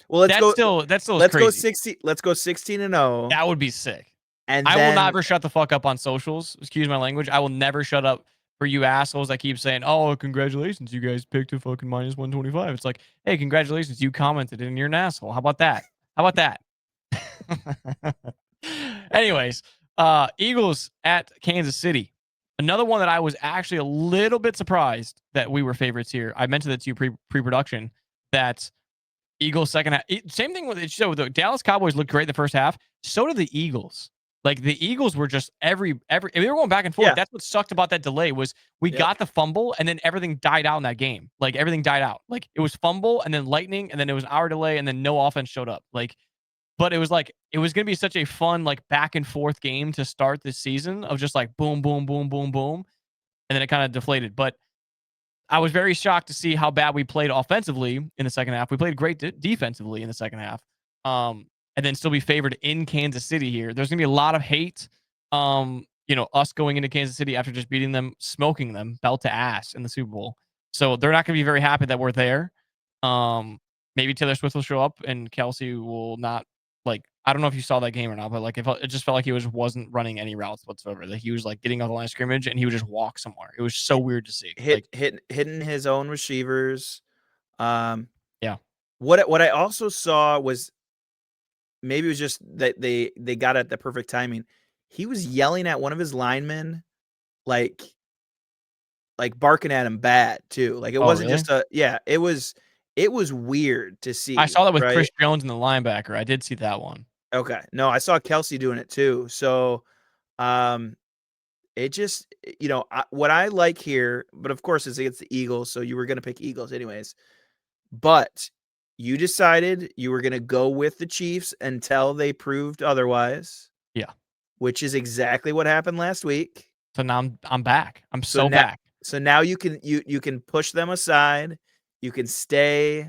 Well, that's still let's crazy. go 16. Let's go 16-0. That would be sick. And I then, will never shut the fuck up on socials. Excuse my language. I will never shut up for you assholes that keep saying, "Oh, congratulations, you guys picked a fucking minus 125." It's like, hey, congratulations, you commented and you're an asshole. How about that? How about that? Anyways, Eagles at Kansas City. Another one that I was actually a little bit surprised that we were favorites here. I mentioned it to you pre-production that Eagles second half. Same thing with it. So the Dallas Cowboys looked great in the first half. So did the Eagles. Like the Eagles were just every they were going back and forth. Yeah. That's what sucked about that delay was we Yep. got the fumble and then everything died out in that game. Like everything died out. Like it was fumble and then lightning and then it was an hour delay and then no offense showed up. Like, but it was like it was gonna be such a fun like back and forth game to start this season of just like boom, boom, boom, boom, boom, and then it kind of deflated. But I was very shocked to see how bad we played offensively in the second half. We played great defensively in the second half, and then still be favored in Kansas City here. There's gonna be a lot of hate. Us going into Kansas City after just beating them, smoking them, belt to ass in the Super Bowl. So they're not gonna be very happy that we're there. Maybe Taylor Swift will show up and Kelsey will not like. I don't know if you saw that game or not, but like it just felt like he wasn't running any routes whatsoever. That he was like getting off the line of scrimmage and he would just walk somewhere. It was so weird to see. Hitting his own receivers. Yeah. What I also saw was maybe it was just that they got at the perfect timing. He was yelling at one of his linemen, like barking at him bad too. Like it wasn't really? just it was weird to see. I saw that with right? Chris Jones and the linebacker. I did see that one. Okay. No, I saw Kelsey doing it too. So, it just, what I like here, but of course it's against the Eagles, so you were going to pick Eagles anyways. But you decided you were going to go with the Chiefs until they proved otherwise. Yeah. Which is exactly what happened last week. So now I'm back. I'm so now, back. So now you can push them aside. You can stay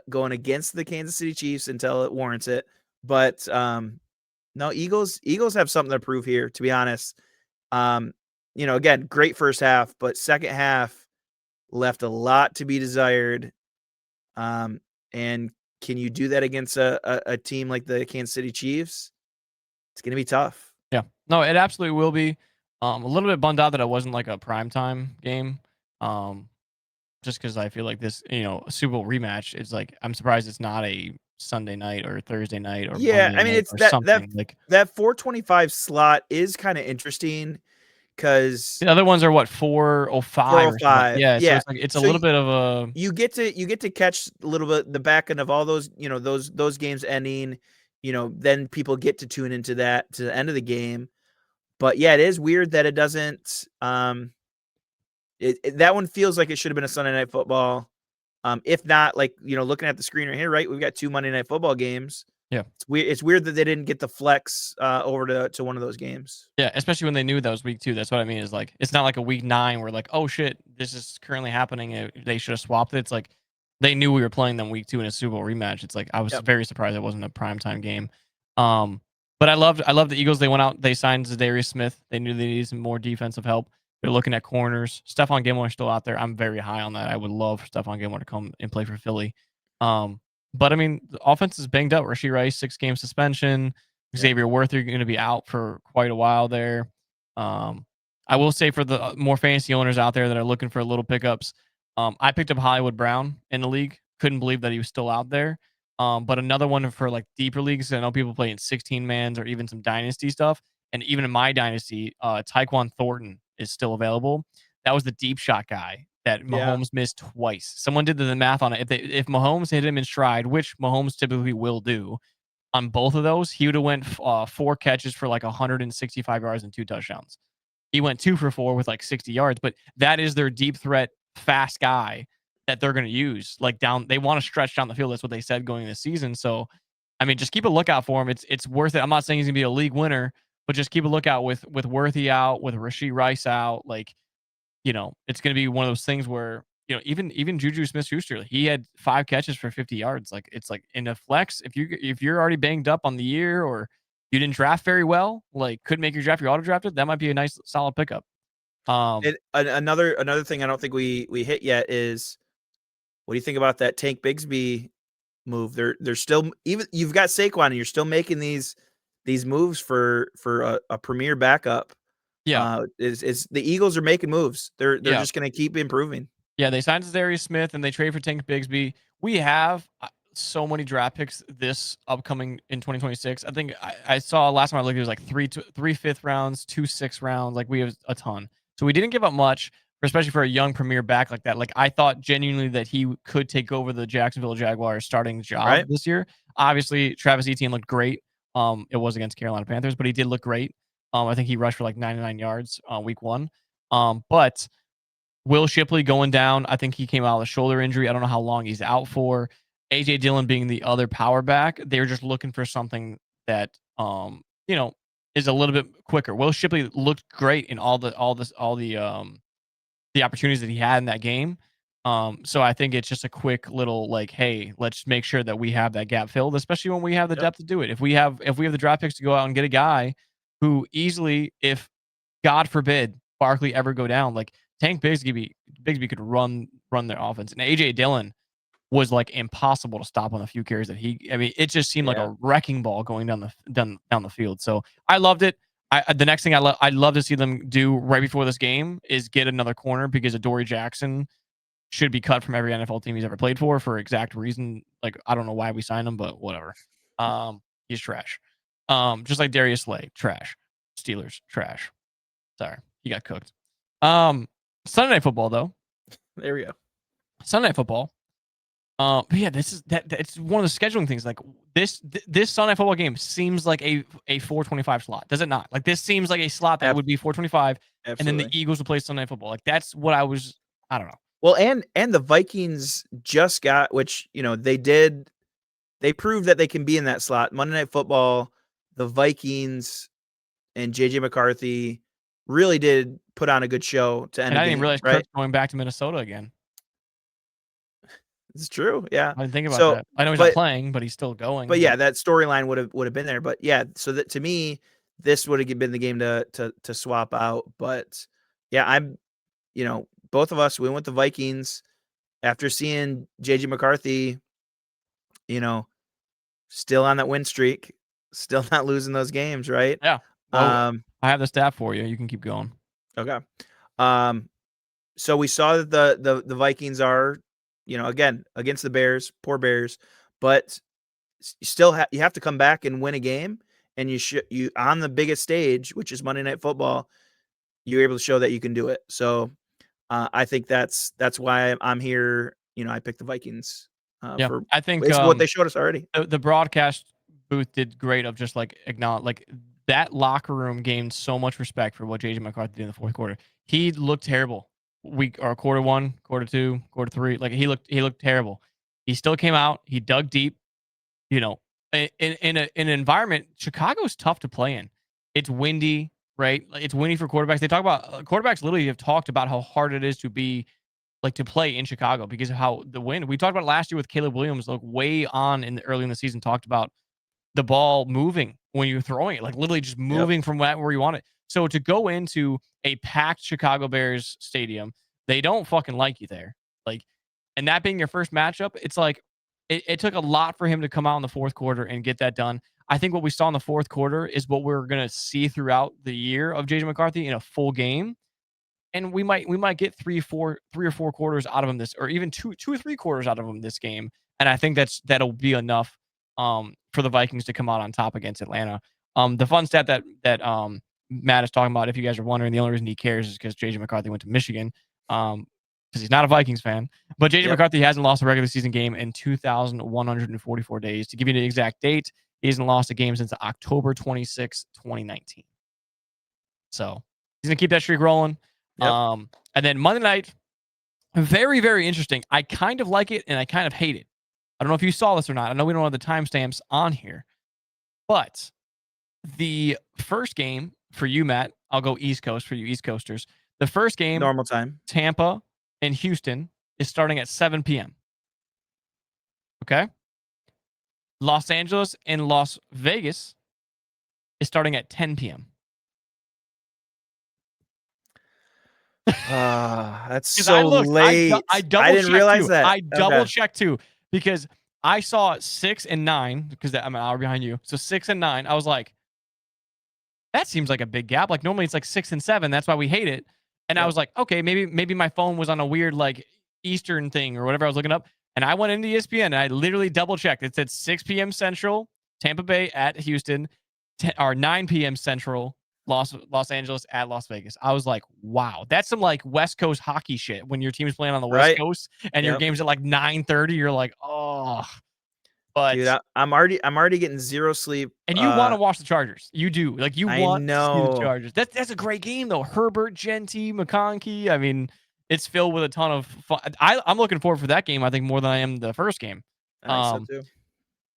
going against the Kansas City Chiefs until it warrants it. But no, Eagles have something to prove here, to be honest. Again, great first half, but second half left a lot to be desired. And can you do that against a team like the Kansas City Chiefs? It's going to be tough. Yeah. No, it absolutely will be. A little bit bummed out that it wasn't like a primetime game. Just because I feel like this, a Super Bowl rematch is like, I'm surprised it's not a Sunday night or Thursday night or Monday I mean, night it's or that something. Like that 425 slot is kind of interesting because the other ones are what 405 or something. Yeah, so it's like it's a little bit of a you get to catch a little bit the back end of all those, those games ending, then people get to tune into that to the end of the game. But yeah, it is weird that it doesn't that one feels like it should have been a Sunday Night Football. If not, like, looking at the screen right here, right? We've got 2 Monday Night Football games. yeah. It's weird that they didn't get the flex over to one of those games. Yeah, especially when they knew that was week 2. That's what I mean is like it's not like a week 9 where like, oh shit, this is currently happening. They should have swapped it. It's like they knew we were playing them week 2 in a Super Bowl rematch. It's like I was very surprised it wasn't a primetime game. But I love the Eagles. They went out, they signed Zadarius Smith. They knew they needed some more defensive help. They're looking at corners. Stephon Gilmore is still out there. I'm very high on that. I would love Stephon Gilmore to come and play for Philly. But I mean, the offense is banged up. Rashee Rice, 6-game suspension. Xavier Worth are going to be out for quite a while there. I will say for the more fantasy owners out there that are looking for little pickups, I picked up Hollywood Brown in the league. Couldn't believe that he was still out there. But another one for like deeper leagues. I know people play in 16-mans or even some dynasty stuff. And even in my dynasty, Tyquan Thornton is still available. That was the deep shot guy that Mahomes missed twice. Someone did the math on it. If Mahomes hit him in stride, which Mahomes typically will do, on both of those, he would have went 4 catches for like 165 yards and 2 touchdowns. He went 2 for 4 with like 60 yards, but that is their deep threat, fast guy that they're going to use. Like they want to stretch down the field. That's what they said going into the season. So, I mean, just keep a lookout for him. It's worth it. I'm not saying he's going to be a league winner, but just keep a lookout with Worthy out, with Rashee Rice out. Like, it's going to be one of those things where, even Juju Smith-Schuster, he had 5 catches for 50 yards. Like, it's like in a flex, if you're already banged up on the year or you didn't draft very well, like couldn't make your draft, you're auto drafted, that might be a nice solid pickup. Another thing I don't think we hit yet is, what do you think about that Tank Bigsby move? They're still, even you've got Saquon and you're still making these moves for a premier backup. Yeah. Is the Eagles are making moves. They're just going to keep improving. Yeah, they signed Zadarius Smith and they trade for Tank Bigsby. We have so many draft picks this upcoming in 2026. I think I saw last time I looked, it was like three fifth rounds, 2 6 rounds. Like we have a ton. So we didn't give up much, especially for a young premier back like that. Like I thought genuinely that he could take over the Jacksonville Jaguars starting job Right. this year. Obviously, Travis Etienne looked great. It was against Carolina Panthers, but he did look great. I think he rushed for like 99 yards week 1. But Will Shipley going down. I think he came out with a shoulder injury. I don't know how long he's out for. AJ Dillon being the other power back. They're just looking for something that is a little bit quicker. Will Shipley looked great in all the opportunities that he had in that game. So I think it's just a quick little like, hey, let's make sure that we have that gap filled, especially when we have the depth to do it. If we have the draft picks to go out and get a guy who easily, if God forbid Barkley ever go down, like Tank Bigsby could run their offense, and AJ Dillon was like impossible to stop on the few carries that it just seemed like a wrecking ball going down the field. So I loved it. The next thing I'd love to see them do right before this game is get another corner, because Adoree Jackson should be cut from every NFL team he's ever played for exact reason. Like, I don't know why we signed him, but whatever. He's trash. Just like Darius Slay, trash. Steelers, trash. Sorry, he got cooked. Sunday Night Football, though. There we go. Sunday Night Football. But yeah, it's one of the scheduling things. Like this Sunday Night Football game seems like a 425 slot. Does it not? Like this seems like a slot that would be 425, and then the Eagles would play Sunday Night Football. Like that's what I don't know. Well, and the Vikings just got, which they proved that they can be in that slot. Monday Night Football, the Vikings and JJ McCarthy really did put on a good show to end. And I didn't realize Kirk's going back to Minnesota again. It's true. Yeah. I didn't think about that. I know he's not playing, but he's still going. But yeah, that storyline would have been there. But yeah, so that to me, this would have been the game to swap out. But yeah, I'm, both of us, we went with the Vikings after seeing JJ McCarthy, still on that win streak, still not losing those games, right? Yeah. Well, I have the stat for you. You can keep going. Okay. So we saw that the Vikings are, again, against the Bears, poor Bears, but still you have to come back and win a game, and you on the biggest stage, which is Monday Night Football, you're able to show that you can do it. So I think that's why I'm here. I picked the Vikings. I think what they showed us already. The broadcast booth did great of just like acknowledge, like that locker room gained so much respect for what JJ McCarthy did in the fourth quarter. He looked terrible. Quarter 1, quarter 2, quarter 3. Like he looked terrible. He still came out. He dug deep. In an environment, Chicago's tough to play in. It's windy, right? It's windy for quarterbacks. They talk about quarterbacks literally have talked about how hard it is to play in Chicago because of how the wind. We talked about last year with Caleb Williams, way on early in the season, talked about the ball moving when you're throwing it, like literally just moving from where you want it. So to go into a packed Chicago Bears stadium, they don't fucking like you there. And that being your first matchup, it's like it took a lot for him to come out in the fourth quarter and get that done. I think what we saw in the fourth quarter is what we're going to see throughout the year of JJ McCarthy in a full game. And we might get three or four quarters out of him or even two or three quarters out of him this game. And I think that'll be enough for the Vikings to come out on top against Atlanta. The fun stat that Matt is talking about, if you guys are wondering, the only reason he cares is because JJ McCarthy went to Michigan, because he's not a Vikings fan. But JJ McCarthy hasn't lost a regular season game in 2,144 days. To give you the exact date, he hasn't lost a game since October 26, 2019. So he's gonna keep that streak rolling. And then Monday night, very, very interesting. I kind of like it and I kind of hate it. I don't know if you saw this or not. I know we don't have the timestamps on here, but the first game for you, Matt, I'll go East Coast for you East Coasters. The first game, normal time, Tampa and Houston, is starting at 7 p.m. Okay. Los Angeles and Las Vegas is starting at 10 p.m. That's so late. I didn't realize that. I double checked too, because I saw 6 and 9, because I'm an hour behind you. So 6 and 9, I was like, that seems like a big gap. Like normally it's like 6 and 7. That's why we hate it. And I was like, okay, maybe my phone was on a weird Eastern thing or whatever I was looking up. And I went into ESPN and I literally double checked. It said 6 p.m. Central, Tampa Bay at Houston, or 9 p.m. Central, Los Angeles at Las Vegas. I was like, wow, that's some like West Coast hockey shit. When your team's playing on the West Right. Coast and your Yep. game's at like 9:30, you're like, oh. But Dude, I'm already getting 0 sleep. and you want to watch the Chargers. You do. Like you I want to see the know. Chargers. That's a great game though. Herbert, Genty, McConkey. I mean, it's filled with a ton of fun. I'm looking forward for that game, I think, more than I am the first game. I think so too.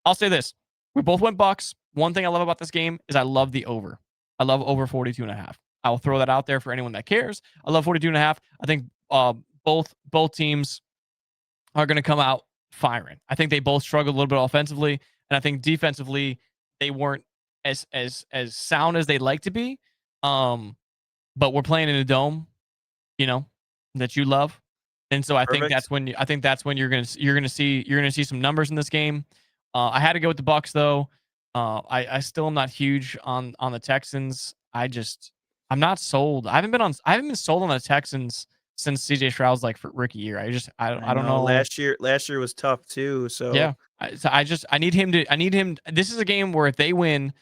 I'll say this. We both went Bucks. One thing I love about this game is I love the over. I love over 42.5. I will throw that out there for anyone that cares. I love 42.5. I think both teams are going to come out firing. I think they both struggled a little bit offensively, and I think defensively they weren't as sound as they'd like to be. But we're playing in a dome, that you love, and so I think that's when you're gonna see some numbers in this game. I had to go with the Bucks though. I still am not huge on the Texans. I'm not sold. I haven't been sold on the Texans since CJ Stroud's like for rookie year. I don't know. Last year was tough too. So yeah, I need him. This is a game where if they win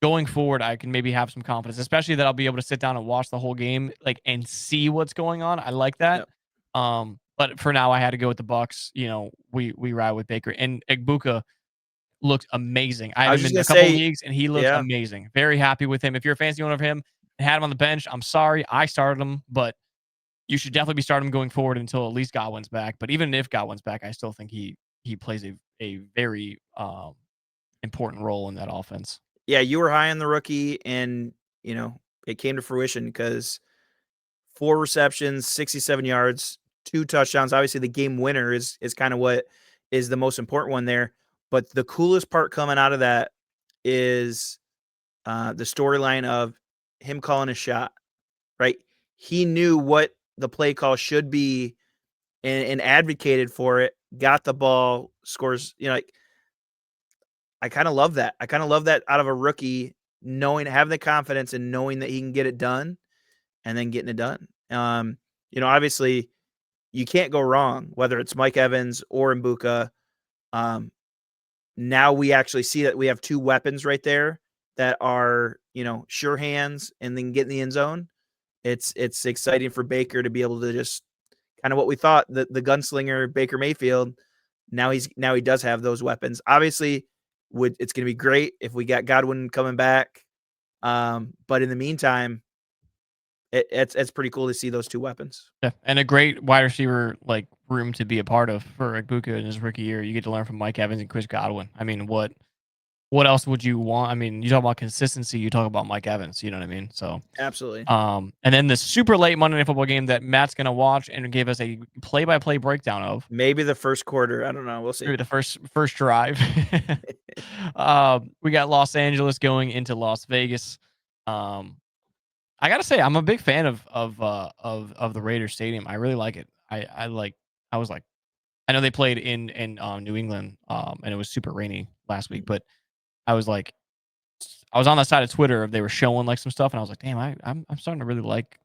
going forward, I can maybe have some confidence, especially that I'll be able to sit down and watch the whole game, like, and see what's going on. I like that. Yep. But for now, I had to go with the Bucks. We ride with Baker, and Egbuka looked amazing. I have him in a couple leagues, and he looked amazing. Very happy with him. If you're a fantasy owner of him and had him on the bench, I'm sorry I started him, but you should definitely be starting him going forward until at least Godwin's back. But even if Godwin's back, I still think he plays a very important role in that offense. Yeah, you were high on the rookie, and it came to fruition because 4 receptions, 67 yards, 2 touchdowns. Obviously, the game winner is kind of what is the most important one there. But the coolest part coming out of that is the storyline of him calling a shot, right? He knew what the play call should be and advocated for it, got the ball, scores, I kind of love that. I kind of love that out of a rookie, having the confidence and knowing that he can get it done and then getting it done. Obviously you can't go wrong, whether it's Mike Evans or Egbuka. Now we actually see that we have 2 weapons right there that are, sure hands and then get in the end zone. It's exciting for Baker to be able to just kind of what we thought, the gunslinger Baker Mayfield. Now he does have those weapons. Obviously, it's going to be great if we got Godwin coming back. But in the meantime, it's pretty cool to see those 2 weapons. Yeah, and a great wide receiver like room to be a part of for Egbuka in his rookie year. You get to learn from Mike Evans and Chris Godwin. I mean, what else would you want? I mean, you talk about consistency, you talk about Mike Evans, you know what I mean? So absolutely. And then the super late Monday Night Football game that Matt's gonna watch and give us a play-by-play breakdown of. Maybe the first quarter. I don't know. We'll see. Maybe the first drive. We got Los Angeles going into Las Vegas. I gotta say, I'm a big fan of the Raiders Stadium. I really like it. I know they played in New England, and it was super rainy last week, but I was on that side of Twitter if they were showing like some stuff, and I was like, damn, I'm starting to really like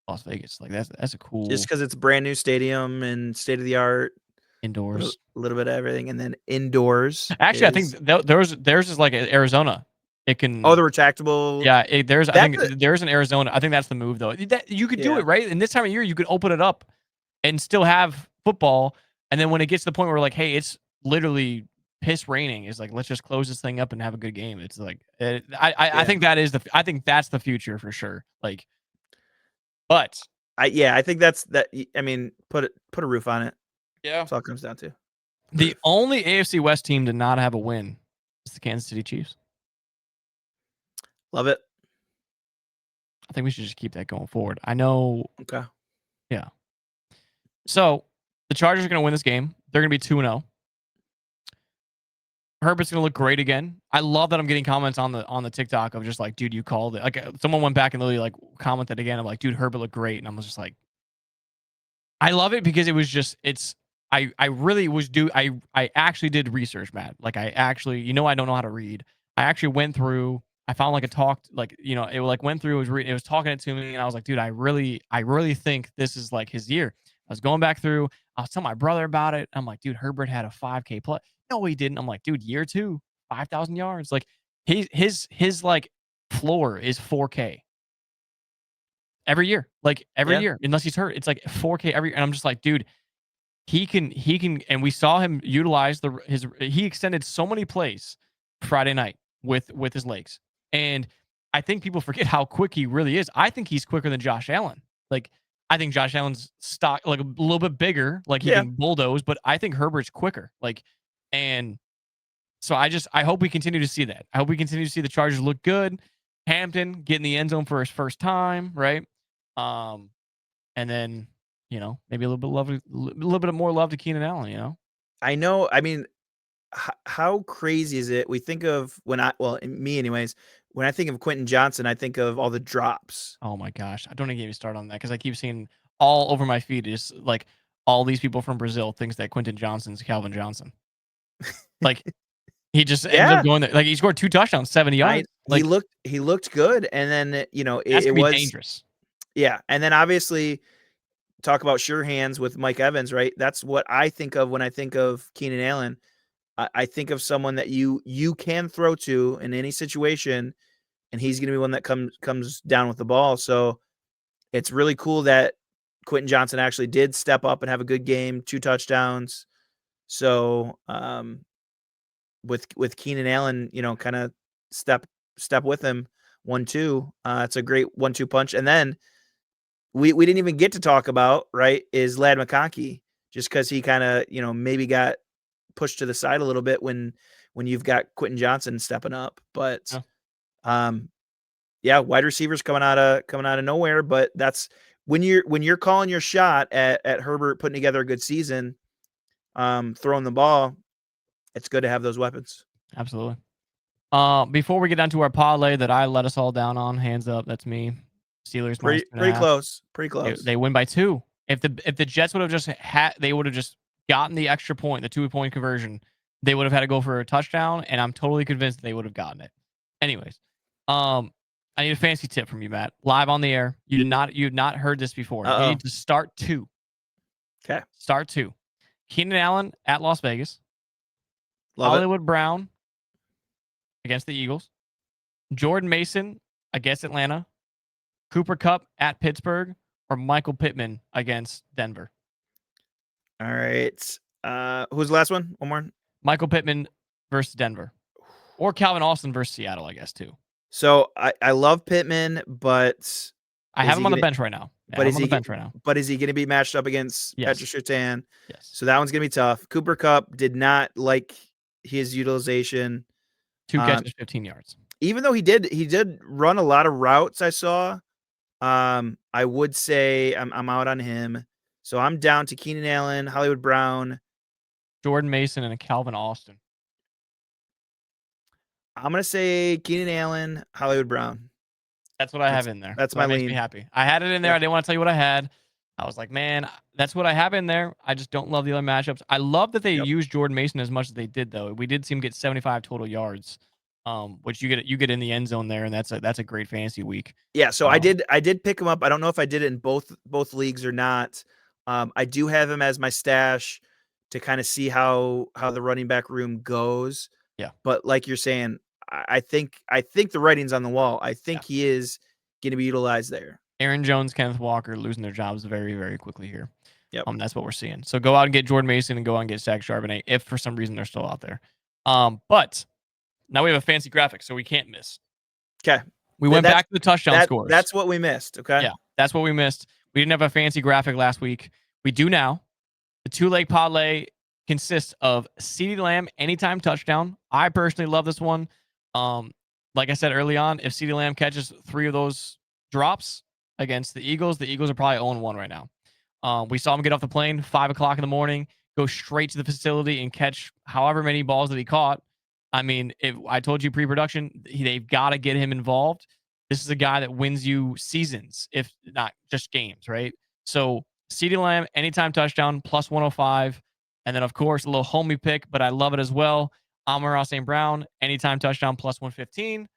Las Vegas. Like that's a cool, just because it's a brand new stadium and state of the art indoors, a little bit of everything, and then indoors. Actually, I think theirs is like Arizona. It can. Oh, the retractable. Yeah, I think there's an Arizona. I think that's the move though. You could do it right, and this time of year you could open it up and still have football. And then when it gets to the point where like, hey, it's literally piss raining, it's like, let's just close this thing up and have a good game. It's like, I think I think that's the future for sure. Like, but I think that's that. I mean, put a roof on it. Yeah, that's all it comes down to. The only AFC West team to not have a win is the Kansas City Chiefs. Love it. I think we should just keep that going forward. I know. Okay. Yeah. So the Chargers are going to win this game. They're going to be 2-0. Herbert's going to look great again. I love that I'm getting comments on the TikTok of just like, dude, you called it. Like someone went back and literally like commented again. I'm like, dude, Herbert looked great. And I was just like, I love it because it was just, I really was I actually did research, Matt. Like I actually, I don't know how to read. I actually went through, I found like a talk, like, it like went through, it was talking it to me. And I was like, dude, I really think this is like his year. I was going back through. I was telling my brother about it. I'm like, dude, Herbert had a 5K plus. No, he didn't. I'm like, dude, year 2, 5,000 yards. Like his like floor is 4K every year. Like every Yeah. year, unless he's hurt, it's like 4K every year. And I'm just like, dude, he can, and we saw him utilize he extended so many plays Friday night with his legs. And I think people forget how quick he really is. I think he's quicker than Josh Allen. Like, I think Josh Allen's stock like a little bit bigger, like he Yeah. can bulldoze, but I think Herbert's quicker. Like, and so I hope we continue to see that. I hope we continue to see the Chargers look good. Hampton get in the end zone for his first time, right? And then, maybe a little bit more love to Keenan Allen, I know. I mean, how crazy is it? We think of me anyways, when I think of Quentin Johnson, I think of all the drops. Oh my gosh. I don't even get me started on that because I keep seeing all over my feed is like all these people from Brazil thinks that Quentin Johnson's Calvin Johnson. Like he just ends Yeah. up going there. Like he scored 2 touchdowns, 70 yards. Like He looked good, and then that's it gonna be was dangerous. Yeah, and then obviously talk about sure hands with Mike Evans, right? That's what I think of when I think of Keenan Allen. I think of someone that you can throw to in any situation, and he's going to be one that comes down with the ball. So it's really cool that Quentin Johnson actually did step up and have a good game, 2 touchdowns. So with Keenan Allen, kind of step with him 1-2. It's a great 1-2 punch, and then we didn't even get to talk about, right, is Ladd McConkey, just because he kind of, maybe got pushed to the side a little bit when you've got Quentin Johnson stepping up. But wide receivers coming out of nowhere. But that's when you're calling your shot at Herbert putting together a good season, throwing the ball, it's good to have those weapons. Absolutely. Before we get down to our parlay that I let us all down on, hands up, that's me. Steelers pretty close. They win by 2. If the Jets would have just they would have just gotten the extra point, the 2-point conversion, they would have had to go for a touchdown, and I'm totally convinced they would have gotten it. Anyways, I need a fancy tip from you, Matt. Live on the air. You've not heard this before. You need to start 2. Okay. Start 2. Keenan Allen at Las Vegas. Love Hollywood Brown against the Eagles. Jordan Mason against Atlanta. Cooper Kupp at Pittsburgh, or Michael Pittman against Denver. All right. Who's the last one? One more. Michael Pittman versus Denver, or Calvin Austin versus Seattle, I guess too. So I love Pittman, but I have him on the bench right now. But is he going to be matched up against Patrick Surtain? Yes. So that one's going to be tough. Cooper Kupp did not like his utilization. 2 catches, 15 yards. Even though he did run a lot of routes, I saw. I would say I'm out on him. So I'm down to Keenan Allen, Hollywood Brown, Jordan Mason, and Calvin Austin. I'm going to say Keenan Allen, Hollywood Brown. That's what I have in there. That's my lean. Makes me happy. I had it in there. I didn't want to tell you what I had. I was like, man, that's what I have in there. I just don't love the other matchups. I love that they used Jordan Mason as much as they did, though. We did see him get 75 total yards, which you get in the end zone there, and that's a great fantasy week. Yeah, so I did pick him up. I don't know if I did it in both leagues or not. I do have him as my stash to kind of see how the running back room goes. Yeah, but like you're saying, I think the writing's on the wall. I think he is going to be utilized there. Aaron Jones, Kenneth Walker losing their jobs very, very quickly here. Yep. That's what we're seeing. So go out and get Jordan Mason and go out and get Zach Charbonnet if for some reason they're still out there. But now we have a fancy graphic, so we can't miss. Okay. We went back to the touchdown scores. That's what we missed. Okay. Yeah, that's what we missed. We didn't have a fancy graphic last week. We do now. The 2-leg parlay consists of CeeDee Lamb anytime touchdown. I personally love this one. Like I said early on, if CeeDee Lamb catches 3 of those drops against the Eagles are probably 0-1 right now. We saw him get off the plane 5 o'clock in the morning, go straight to the facility and catch however many balls that he caught. I mean, I told you pre-production, they've got to get him involved. This is a guy that wins you seasons, if not just games, right? So CeeDee Lamb, anytime touchdown, plus 105. And then, of course, a little homie pick, but I love it as well. Amon-Ra St. Brown, anytime touchdown, plus 115,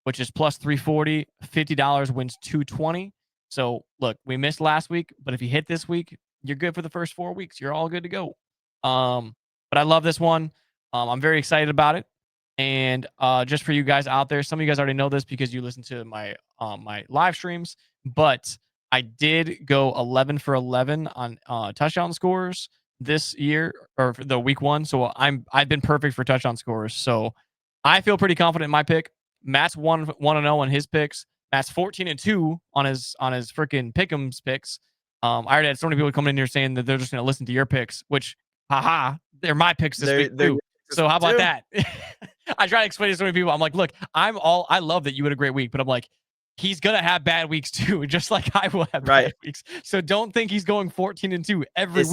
which is plus 340. $50 wins 220. So, look, we missed last week, but if you hit this week, you're good for the first 4 weeks. You're all good to go. But I love this one. I'm very excited about it. And just for you guys out there, some of you guys already know this because you listen to my live streams, but I did go 11 for 11 on touchdown scores this year or for the week 1. So I've been perfect for touchdown scores. So I feel pretty confident in my pick. Matt's 1-0 on his picks. Matt's 14-2 on his freaking pick'ems picks. I already had so many people coming in here saying that they're just going to listen to your picks, which haha, they're my picks this week They're too. So how about that? I try to explain to so many people. I'm like, look, I love that you had a great week, but I'm like, he's gonna have bad weeks too, just like I will have bad weeks. So don't think he's going 14-2 every week.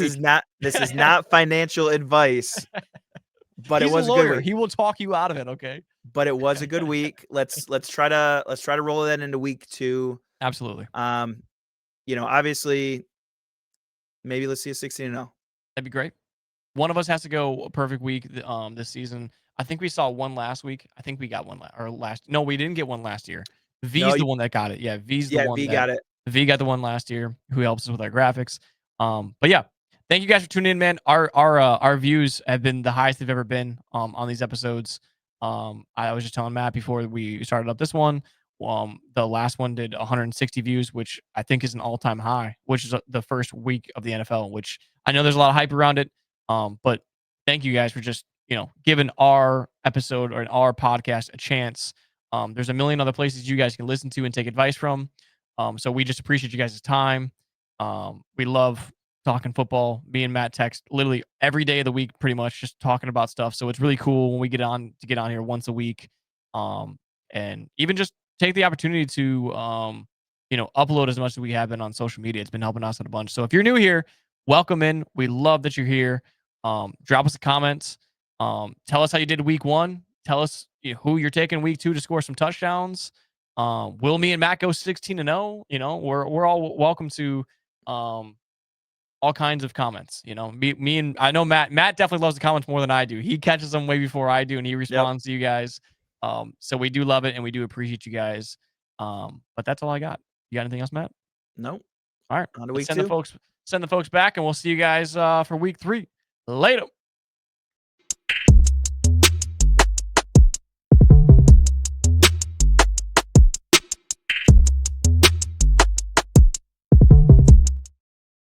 This is not financial advice. But he's it was a lawyer. good week. He will talk you out of it, okay? But it was a good week. Let's try to roll that into week 2. Absolutely. Obviously, maybe let's see a 16-0. That'd be great. One of us has to go a perfect week this season. I think we saw one last week. I think we got one last. No, we didn't get one last year. V's the one that got it. Yeah, V's the one. V got it. V got the one last year. Who helps us with our graphics? But yeah, thank you guys for tuning in, man. Our views have been the highest they've ever been on these episodes. I was just telling Matt before we started up this one. The last one did 160 views, which I think is an all-time high, which is the first week of the NFL. Which I know there's a lot of hype around it. But thank you guys for just, giving our episode or our podcast a chance. There's a million other places you guys can listen to and take advice from. So we just appreciate you guys' time. We love talking football. Me and Matt text literally every day of the week, pretty much just talking about stuff. So it's really cool when we get on here once a week. And even just take the opportunity to, upload as much as we have been on social media. It's been helping us out a bunch. So if you're new here, welcome in. We love that you're here. Drop us a comment. Tell us how you did week 1. Tell us who you're taking week 2 to score some touchdowns. Will me and Matt go 16-0? We're all welcome to all kinds of comments. Me and I know Matt definitely loves the comments more than I do. He catches them way before I do, and he responds to you guys. So we do love it, and we do appreciate you guys. But that's all I got. You got anything else, Matt? Nope. All right. On to week send 2. Send the folks back, and we'll see you guys for week 3. Later.